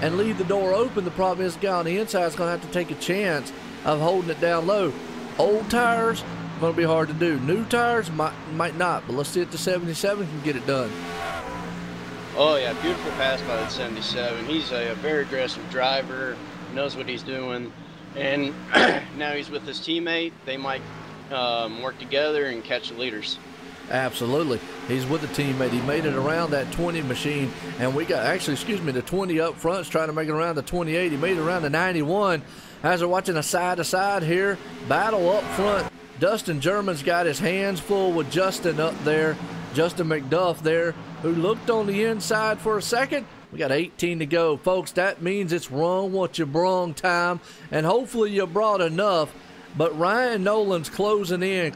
and leave the door open. The problem is the guy on the inside is going to have to take a chance of holding it down low. Old tires, going to be hard to do. New tires might not, but let's see if the 77 can get it done. Oh yeah, beautiful pass by the 77. He's a very aggressive driver, knows what he's doing, and now he's with his teammate. They might work together and catch the leaders. Absolutely. He's with the teammate. He made it around that 20 machine, and we got, actually, excuse me, the 20 up front's trying to make it around the 28. He made it around the 91. As we're watching a side-to-side here, battle up front. Dustin German's got his hands full with Justin up there, Justin McDuff there, who looked on the inside for a second. We got 18 to go. Folks, that means it's wrong what you brung time, and hopefully you brought enough. But Ryan Nolan's closing in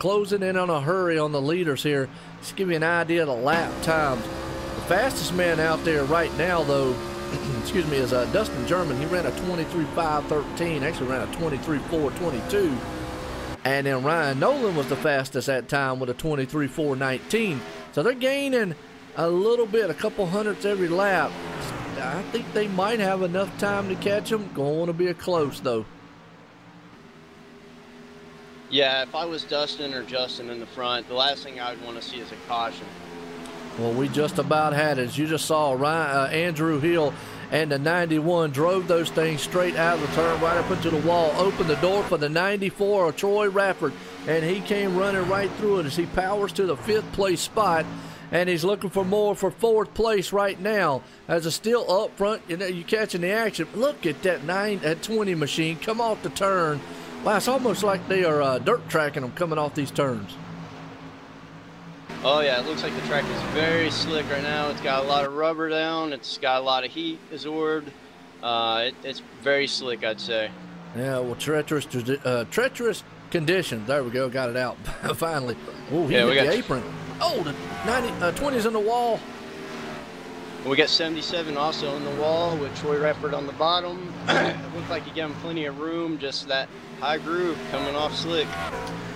on a hurry on the leaders here. Just to give you an idea of the lap times. The fastest man out there right now, though, excuse me, is Dustin German. He ran a 23.5.13. Actually ran a 23.4.22. And then Ryan Nolan was the fastest that time with a 23.4.19. So they're gaining a little bit, a couple hundredths every lap. I think they might have enough time to catch them. Going to be a close, though. Yeah, if I was Dustin or Justin in the front, the last thing I would want to see is a caution. Well, we just about had it. As you just saw, Andrew Hill and the 91 drove those things straight out of the turn, right up into the wall, opened the door for the 94 of Troy Rafford, and he came running right through it as he powers to the 5th place spot. And he's looking for more for 4th place right now. As it's still up front, you know, you're catching the action. Look at that 20 machine come off the turn. Wow, it's almost like they are dirt tracking them coming off these turns. Oh yeah, it looks like the track is very slick right now. It's got a lot of rubber down. It's got a lot of heat absorbed. It's very slick, I'd say. Yeah, well, treacherous conditions. There we go, got it out finally. Oh, he hit the apron. Oh, the 20's in the wall. We got 77 also in the wall with Troy Rafford on the bottom. It looked like you gave him plenty of room, just that high groove coming off slick.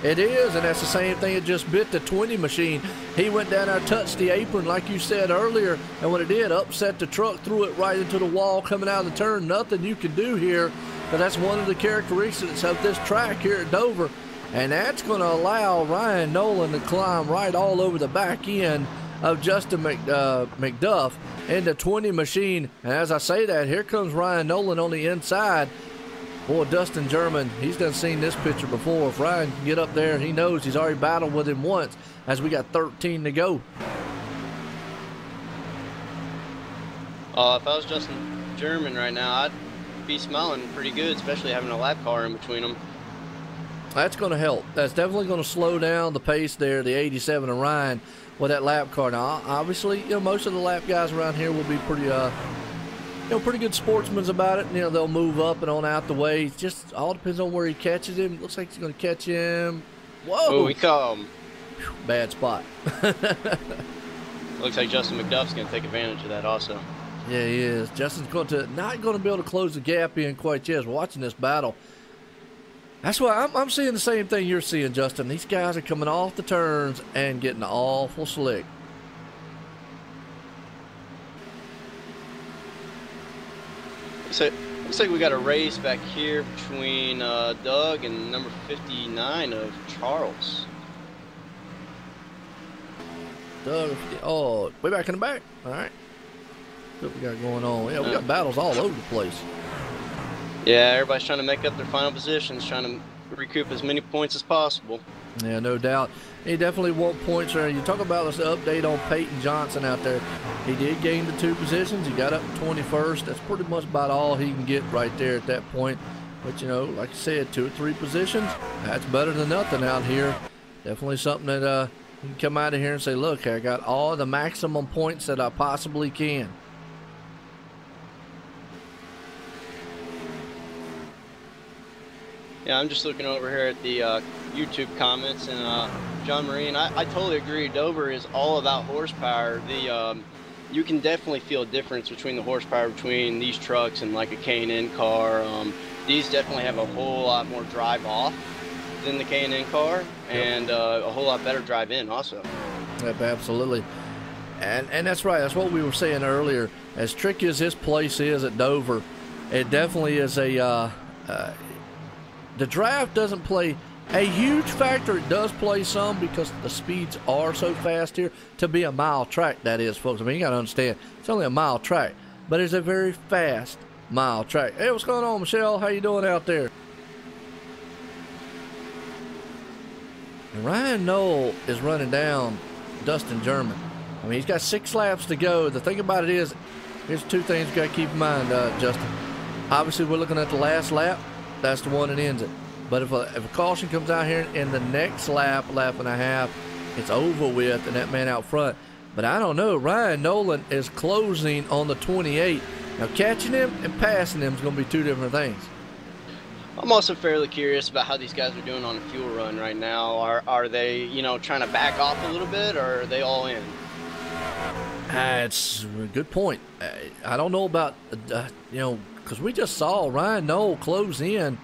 It is, and that's the same thing. It just bit the 20 machine. He went down there, touched the apron like you said earlier, and when it did, upset the truck, threw it right into the wall coming out of the turn. Nothing you can do here, but that's one of the characteristics of this track here at Dover. And that's going to allow Ryan Nolan to climb right all over the back end of Justin McDuff in the 20 machine. And as I say that, here comes Ryan Nolan on the inside. Boy, Dustin German, he's done seen this picture before. If Ryan can get up there, he knows he's already battled with him once as we got 13 to go. If I was Justin German right now, I'd be smiling pretty good, especially having a lap car in between them. That's going to help. That's definitely going to slow down the pace there, the 87 of Ryan with that lap car. Now, obviously, you know, most of the lap guys around here will be pretty, pretty good sportsmen about it. You know, they'll move up and on out the way. It just all depends on where he catches him. Looks like he's going to catch him. Whoa! Oh, we caught him. Bad spot. Looks like Justin McDuff's going to take advantage of that also. Yeah, he is. Justin's not going to be able to close the gap in quite yet. We're watching this battle. That's why I'm seeing the same thing you're seeing, Justin. These guys are coming off the turns and getting awful slick. So looks like we got a race back here between Doug and number 59 of Charles. Doug, oh, way back in the back. All right. What we got going on? Yeah, we got battles all over the place. Yeah, everybody's trying to make up their final positions, trying to recoup as many points as possible. Yeah, no doubt. He definitely want points there. You talk about this update on Peyton Johnson out there. He did gain the 2 positions. He got up to 21st. That's pretty much about all he can get right there at that point. But, you know, like I said, 2 or 3 positions, that's better than nothing out here. Definitely something that you can come out of here and say, look, I got all the maximum points that I possibly can. Yeah, I'm just looking over here at the YouTube comments, and John Marine, I totally agree. Dover is all about horsepower. You can definitely feel a difference between the horsepower between these trucks and like a K&N car. These definitely have a whole lot more drive off than the K&N car, and a whole lot better drive in also. Yep, absolutely. And that's right. That's what we were saying earlier. As tricky as this place is at Dover, it definitely is a the draft doesn't play a huge factor. It does play some because the speeds are so fast here. To be a mile track, that is, folks. I mean, you got to understand, it's only a mile track, but it's a very fast mile track. Hey, what's going on, Michelle? How you doing out there? And Ryan Knoll is running down Dustin German. I mean, he's got 6 laps to go. The thing about it is, here's 2 things you got to keep in mind, Justin. Obviously, we're looking at the last lap. That's the one that ends it. But if a caution comes out here in the next lap and a half, it's over with and that man out front. But I don't know. Ryan Nolan is closing on the 28. Now, catching him and passing him is going to be 2 different things. I'm also fairly curious about how these guys are doing on a fuel run right now. Are they, you know, trying to back off a little bit, or are they all in? It's a good point. I don't know about, you know, because we just saw Ryan Knoll close in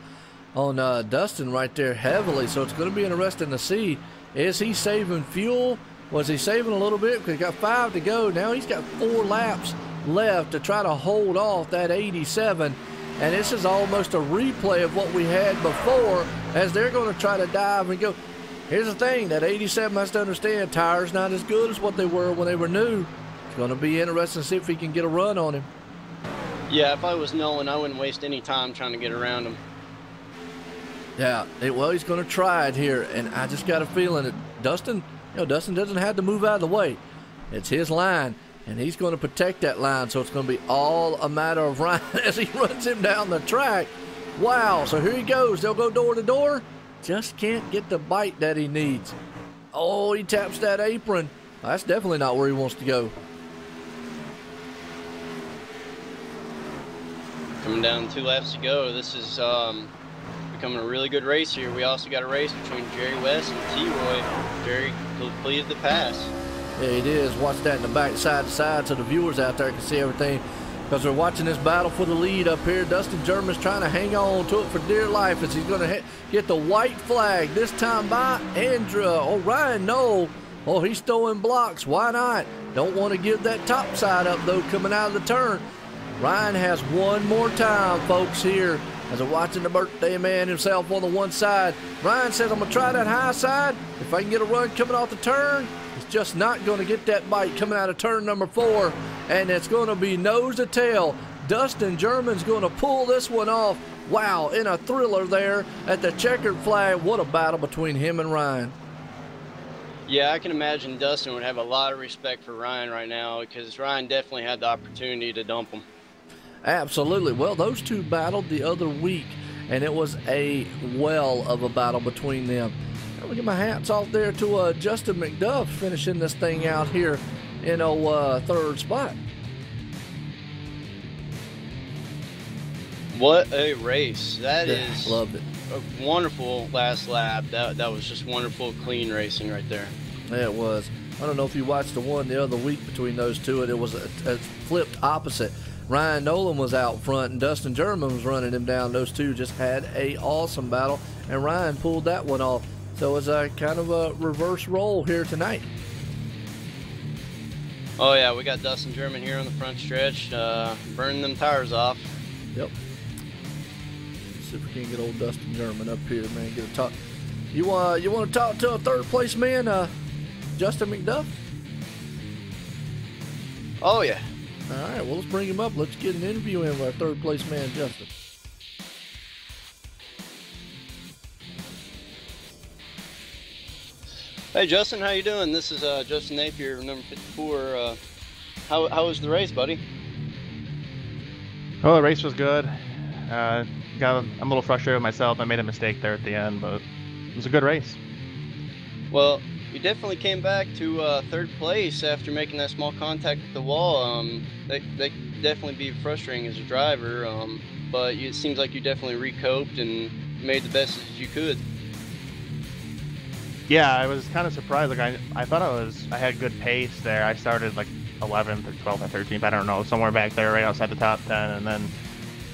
on Dustin right there heavily, so it's going to be interesting to see. Is he saving fuel? Was he saving a little bit? Because he got 5 to go. Now he's got 4 laps left to try to hold off that 87. And this is almost a replay of what we had before, as they're going to try to dive and go. Here's the thing, that 87 has to understand, tires not as good as what they were when they were new. It's going to be interesting to see if he can get a run on him. Yeah, if I was Nolan, I wouldn't waste any time trying to get around him. Yeah, well, he's going to try it here, and I just got a feeling that Dustin, you know, Dustin doesn't have to move out of the way. It's his line, and he's going to protect that line, so it's going to be all a matter of Ryan as he runs him down the track. Wow, so here he goes. They'll go door to door. Just can't get the bite that he needs. Oh, he taps that apron. That's definitely not where he wants to go. Coming down 2 laps to go. This is becoming a really good race here. We also got a race between Jerry West and T-Roy. Jerry completed the pass. Yeah, it is. Watch that in the back, side to side, so the viewers out there can see everything. Because they're watching this battle for the lead up here. Dustin German's trying to hang on to it for dear life as he's going to get the white flag. This time by Ryan Knoll. Oh, he's throwing blocks. Why not? Don't want to give that top side up, though, coming out of the turn. Ryan has one more time, folks, here. As they're watching the birthday man himself on the one side. Ryan says, I'm going to try that high side. If I can get a run coming off the turn, he's just not going to get that bite coming out of turn number 4. And it's going to be nose to tail. Dustin German's going to pull this one off. Wow, in a thriller there at the checkered flag. What a battle between him and Ryan. Yeah, I can imagine Dustin would have a lot of respect for Ryan right now, because Ryan definitely had the opportunity to dump him. Absolutely. Well, those two battled the other week, and it was a well of a battle between them. I'll get my hats off there to Justin McDuff finishing this thing out here in 3rd spot. What a race. That is loved it. A wonderful last lap. That was just wonderful, clean racing right there. Yeah, it was. I don't know if you watched the one the other week between those two. It was a flipped opposite. Ryan Nolan was out front and Dustin German was running him down. Those two just had a awesome battle, and Ryan pulled that one off. So it's a kind of a reverse role here tonight. Oh yeah, we got Dustin German here on the front stretch, burning them tires off. Yep. Let's see if we can get old Dustin German up here, man. Get a talk. You want to talk to a 3rd place man, Justin McDuff? Oh yeah. All right, well, let's bring him up. Let's get an interview in with our 3rd place man, Justin. Hey Justin, how you doing? This is Justin Napier, number 54. How was the race, buddy? Well, the race was good. I'm a little frustrated with myself. I made a mistake there at the end, but it was a good race. Well, you definitely came back to 3rd place after making that small contact with the wall. That could definitely be frustrating as a driver, but it seems like you definitely recoped and made the best as you could. Yeah, I was kind of surprised. Like I thought I had good pace there. I started like 11th or 12th or 13th, I don't know, somewhere back there, right outside the top 10. And then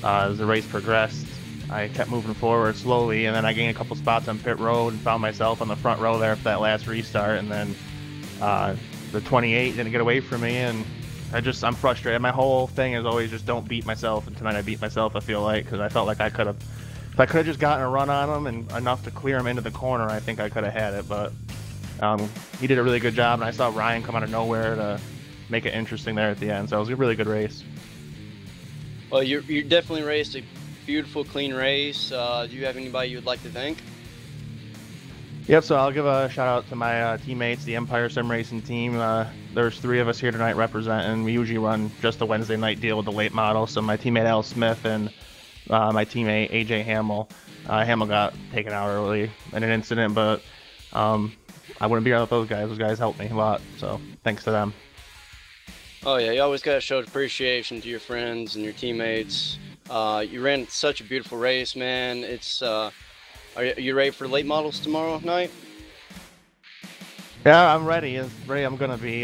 as the race progressed, I kept moving forward slowly, and then I gained a couple spots on pit road and found myself on the front row there for that last restart. And then the 28 didn't get away from me, and I'm frustrated. My whole thing is always just don't beat myself, and tonight I beat myself, I feel like, because I felt like if I could have just gotten a run on him and enough to clear him into the corner, I think I could have had it. But he did a really good job, and I saw Ryan come out of nowhere to make it interesting there at the end. So it was a really good race. Well, you definitely raced a beautiful, clean race. Do you have anybody you would like to thank? Yep, so I'll give a shout out to my teammates, the Empire Sim Racing team. There's 3 of us here tonight representing. We usually run just the Wednesday night deal with the late model. So my teammate Al Smith and my teammate AJ Hamill. Hamill got taken out early in an incident, but I wouldn't be here without those guys. Those guys helped me a lot, so thanks to them. Oh yeah, you always gotta show appreciation to your friends and your teammates. You ran such a beautiful race, man. It's are you ready for late models tomorrow night? Yeah, I'm ready. As ready I'm gonna be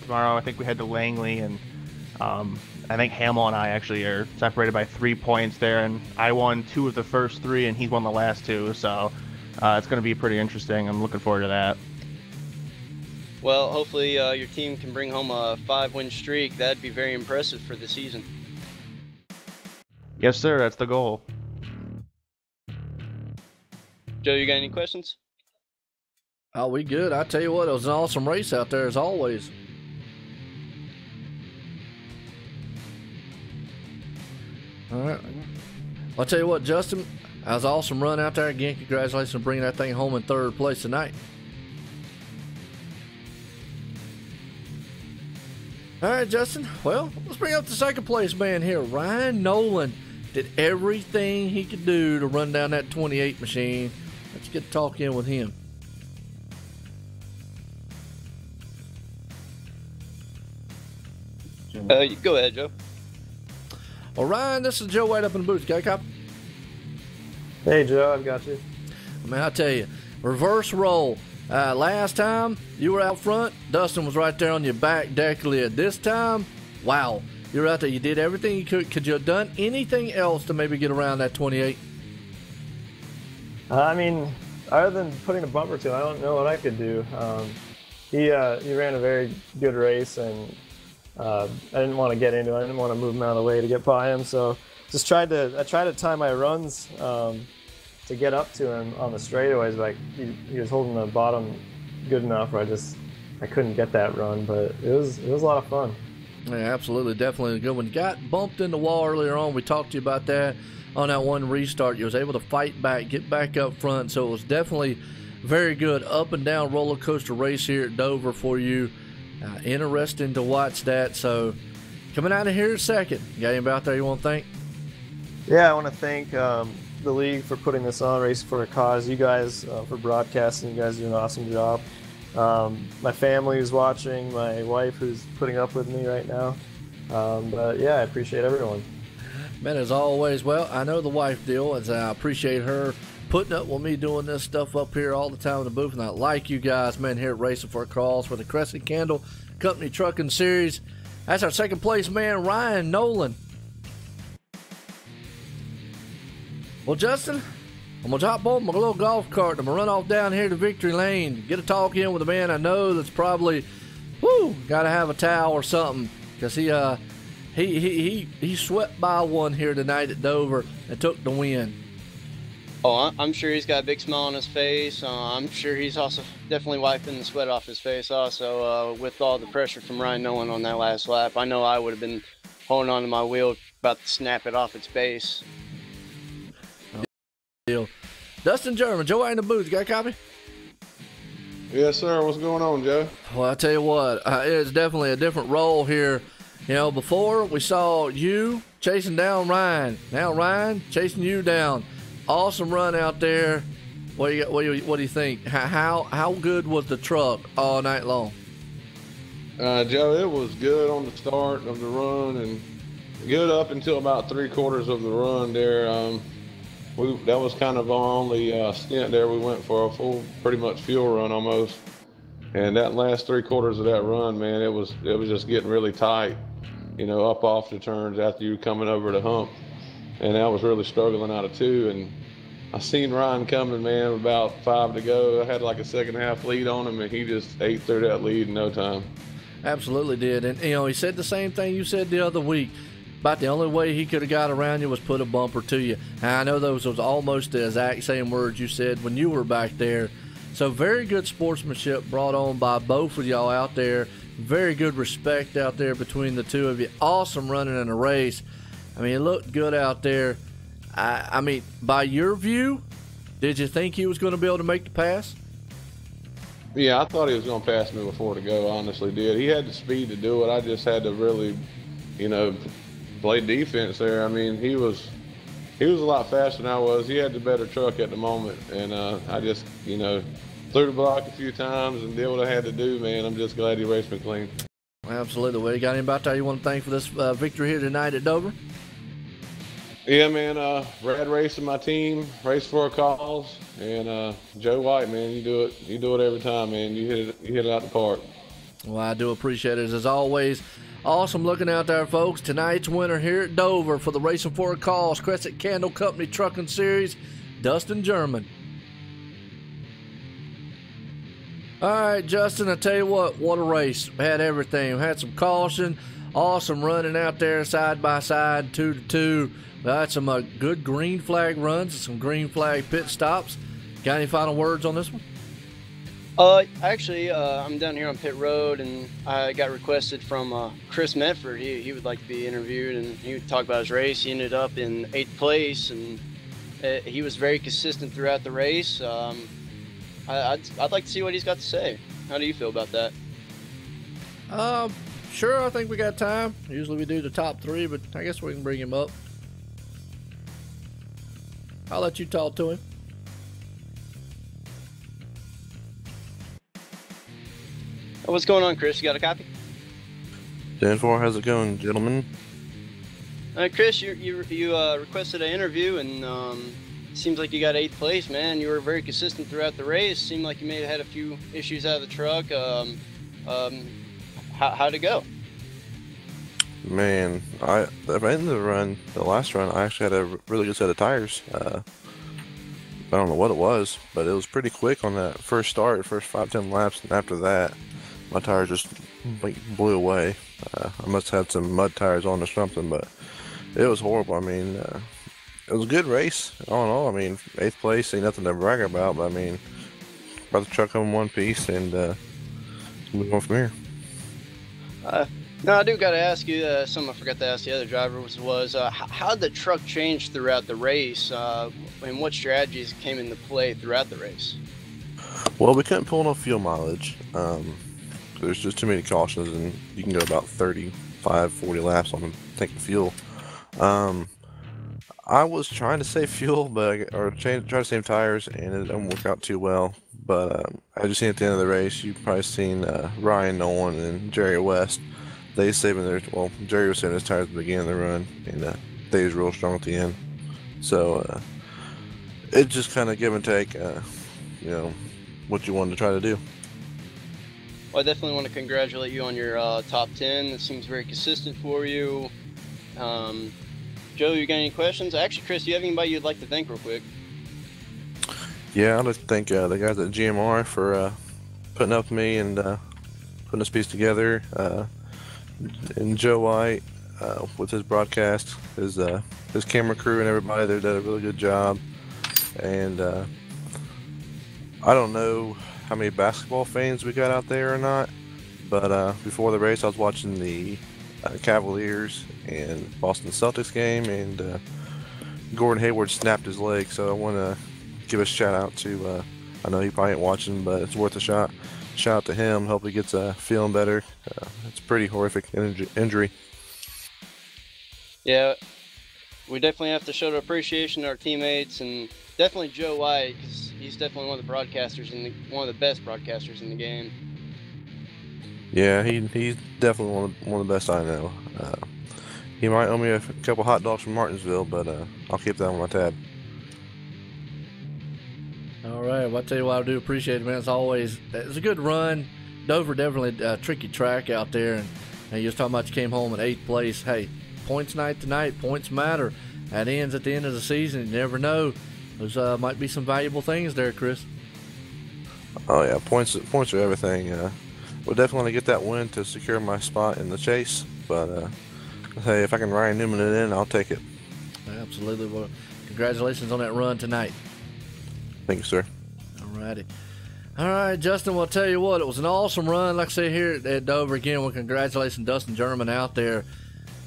tomorrow. I think we head to Langley, and I think Hamill and I actually are separated by 3 points there, and I won 2 of the first 3, and he won the last 2. So it's gonna be pretty interesting. I'm looking forward to that. Well, hopefully your team can bring home a 5-win streak. That'd be very impressive for the season. Yes, sir. That's the goal. Joe, you got any questions? Oh, we good. I tell you what, it was an awesome race out there as always. All right. I'll tell you what, Justin, that was an awesome run out there. Again, congratulations on bringing that thing home in 3rd place tonight. All right, Justin. Well, let's bring up the 2nd place man here. Ryan Nolan did everything he could do to run down that 28 machine. Let's get to talk in with him. Go ahead, Joe. Well, Ryan, this is Joe White up in the booth. Got a copy? Hey, Joe, I've got you. I mean, I tell you, reverse roll. Last time you were out front, Dustin was right there on your back deck lid. This time, wow, you're out there. You did everything you could. Could you have done anything else to maybe get around that 28? I mean, other than putting a bumper to him, I don't know what I could do. He ran a very good race, and I didn't want to get into it. I didn't want to move him out of the way to get by him, so just I tried to time my runs to get up to him on the straightaways, but he was holding the bottom good enough where I couldn't get that run, but it was a lot of fun. Yeah, absolutely, definitely a good one. Got bumped in the wall earlier on. We talked to you about that on that one restart. You was able to fight back, get back up front, so it was definitely very good up and down roller coaster race here at Dover for you. Interesting to watch that. So coming out of here second, you got anybody out there you want to thank? Yeah, I want to thank the league for putting this on, Race for a Cause. You guys for broadcasting. You guys do an awesome job. My family who's watching, my wife who's putting up with me right now. But yeah, I appreciate everyone. Man, as always, well, I know the wife deal, as I appreciate her putting up with me doing this stuff up here all the time in the booth. And I like you guys, man, here at Racing for a Cause for the Cresson Candle Company Trucking Series. That's our 2nd place man, Ryan Nolan. Well, Justin, I'm going to hop on my little golf cart. I'm going to run off down here to Victory Lane, get a talk in with a man I know that's probably, got to have a towel or something, because he swept by one here tonight at Dover and took the win. Oh, I'm sure he's got a big smile on his face. I'm sure he's also definitely wiping the sweat off his face also with all the pressure from Ryan Nolan on that last lap. I know I would have been holding onto my wheel about to snap it off its base. Deal. Dustin German, Joe in the booth. You got a copy? Yes, sir. What's going on, Joe? Well, I tell you what, it's definitely a different role here. You know, before we saw you chasing down Ryan. Now Ryan chasing you down. Awesome run out there. What do you think? How good was the truck all night long? Joe, it was good on the start of the run and good up until about 3/4 of the run there. That was kind of our only stint there. We went for a full, pretty much fuel run almost. And that last 3/4 of that run, man, it was just getting really tight, up off the turns after you coming over the hump. And I was really struggling out of 2. And I seen Ryan coming, man, about 5 to go. I had like a 2nd half lead on him, and he just ate through that lead in no time. Absolutely did. And, he said the same thing you said the other week. About the only way he could have got around you was put a bumper to you. And I know those was almost the exact same words you said when you were back there. So very good sportsmanship brought on by both of y'all out there. Very good respect out there between the two of you. Awesome running in a race. I mean, it looked good out there. I mean, by your view, did you think he was going to be able to make the pass? Yeah, I thought he was going to pass me before to go, honestly did. He had the speed to do it. I just had to really, play defense there. I mean, he was a lot faster than I was. He had the better truck at the moment, and I just, threw the block a few times and did what I had to do, man. I'm just glad he raced me clean. Absolutely. Well, you got anybody out there you want to thank for this victory here tonight at Dover? Yeah, man. Rad Racing, my team, Race for a Cause, and Joe White, man. You do it. You do it every time, man. You hit it out the park. Well, I do appreciate it as always. Awesome looking out there, folks. Tonight's winner here at Dover for the Racing for a Cause Cresson Candle Company Trucking Series, Dustin German. All right, Justin, I tell you what a race. We had everything. We had some caution, awesome running out there side by side, 2-2. We had some good green flag runs and some green flag pit stops. Got any final words on this one? Actually, I'm down here on pit road, and I got requested from Chris Medford. He would like to be interviewed, and he would talk about his race. He ended up in 8th place, and he was very consistent throughout the race. I'd like to see what he's got to say. How do you feel about that? Sure, I think we got time. Usually we do the top 3, but I guess we can bring him up. I'll let you talk to him. What's going on, Chris? You got a copy? 10-4, how's it going, gentlemen? Chris, you requested an interview, and seems like you got 8th place, man. You were very consistent throughout the race. Seemed like you may have had a few issues out of the truck. How'd it go? Man, at the end of the run, the last run, I actually had a really good set of tires. I don't know what it was, but it was pretty quick on that first start, first 5-10 laps, and after that, my tires just blew away. I must have had some mud tires on or something, but it was horrible. I mean, it was a good race, all in all. I mean, 8th place ain't nothing to brag about, but I mean, brought the truck home in one piece, and move on from here. No, I do got to ask you something I forgot to ask the other driver was how did the truck change throughout the race, and what strategies came into play throughout the race? Well, we couldn't pull enough fuel mileage. There's just too many cautions, and you can go about 35, 40 laps on tank of fuel. I was trying to save fuel, or try to save tires, and it didn't work out too well. But as you seen at the end of the race, you've probably seen Ryan Nolan and Jerry West. They saving Jerry was saving his tires at the beginning of the run, and they was real strong at the end. So it just kind of give and take, what you wanted to try to do. Well, I definitely want to congratulate you on your top 10. It seems very consistent for you. Joe, you got any questions? Actually, Chris, do you have anybody you'd like to thank real quick? Yeah, I'd like to thank the guys at GMR for putting up with me and putting this piece together. And Joe White with his broadcast, his camera crew and everybody, they did a really good job. And I don't know how many basketball fans we got out there or not, but before the race I was watching the Cavaliers and Boston Celtics game, and Gordon Hayward snapped his leg, so I want to give a shout out to, I know he probably ain't watching, but it's worth a shot. Shout out to him. Hope he gets feeling better. It's a pretty horrific injury. Yeah, we definitely have to show the appreciation to our teammates, and definitely Joe White, because he's definitely one of the broadcasters one of the best broadcasters in the game. Yeah, he's definitely one of the best I know. He might owe me a couple hot dogs from Martinsville, but I'll keep that on my tab. All right, well, I tell you what, I do appreciate it, man. As always, it's a good run. Dover definitely a tricky track out there, and you was talking about you came home in 8th place. Hey, points night tonight, points matter. That ends at the end of the season. You never know. There's might be some valuable things there, Chris. Oh yeah, points are everything. We'll definitely get that win to secure my spot in the chase. But hey, if I can Ryan Newman it in, I'll take it. Absolutely. Well, congratulations on that run tonight. Thank you, sir. All righty. All right, Justin, well, I'll tell you what, it was an awesome run. Like I say here at Dover again, well, congratulations, Dustin German out there.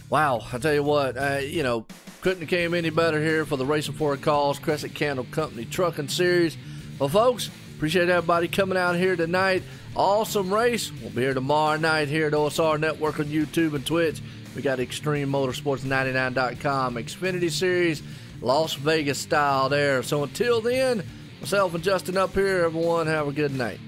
Wow, I tell you what, couldn't have came any better here for the Racing for a Cause Cresson Candle Company Trucking Series. Well, folks, appreciate everybody coming out here tonight. Awesome race. We'll be here tomorrow night here at OSR Network on YouTube and Twitch. We got Extreme Motorsports 99.com Xfinity Series, Las Vegas style there. So until then, myself and Justin up here, everyone have a good night.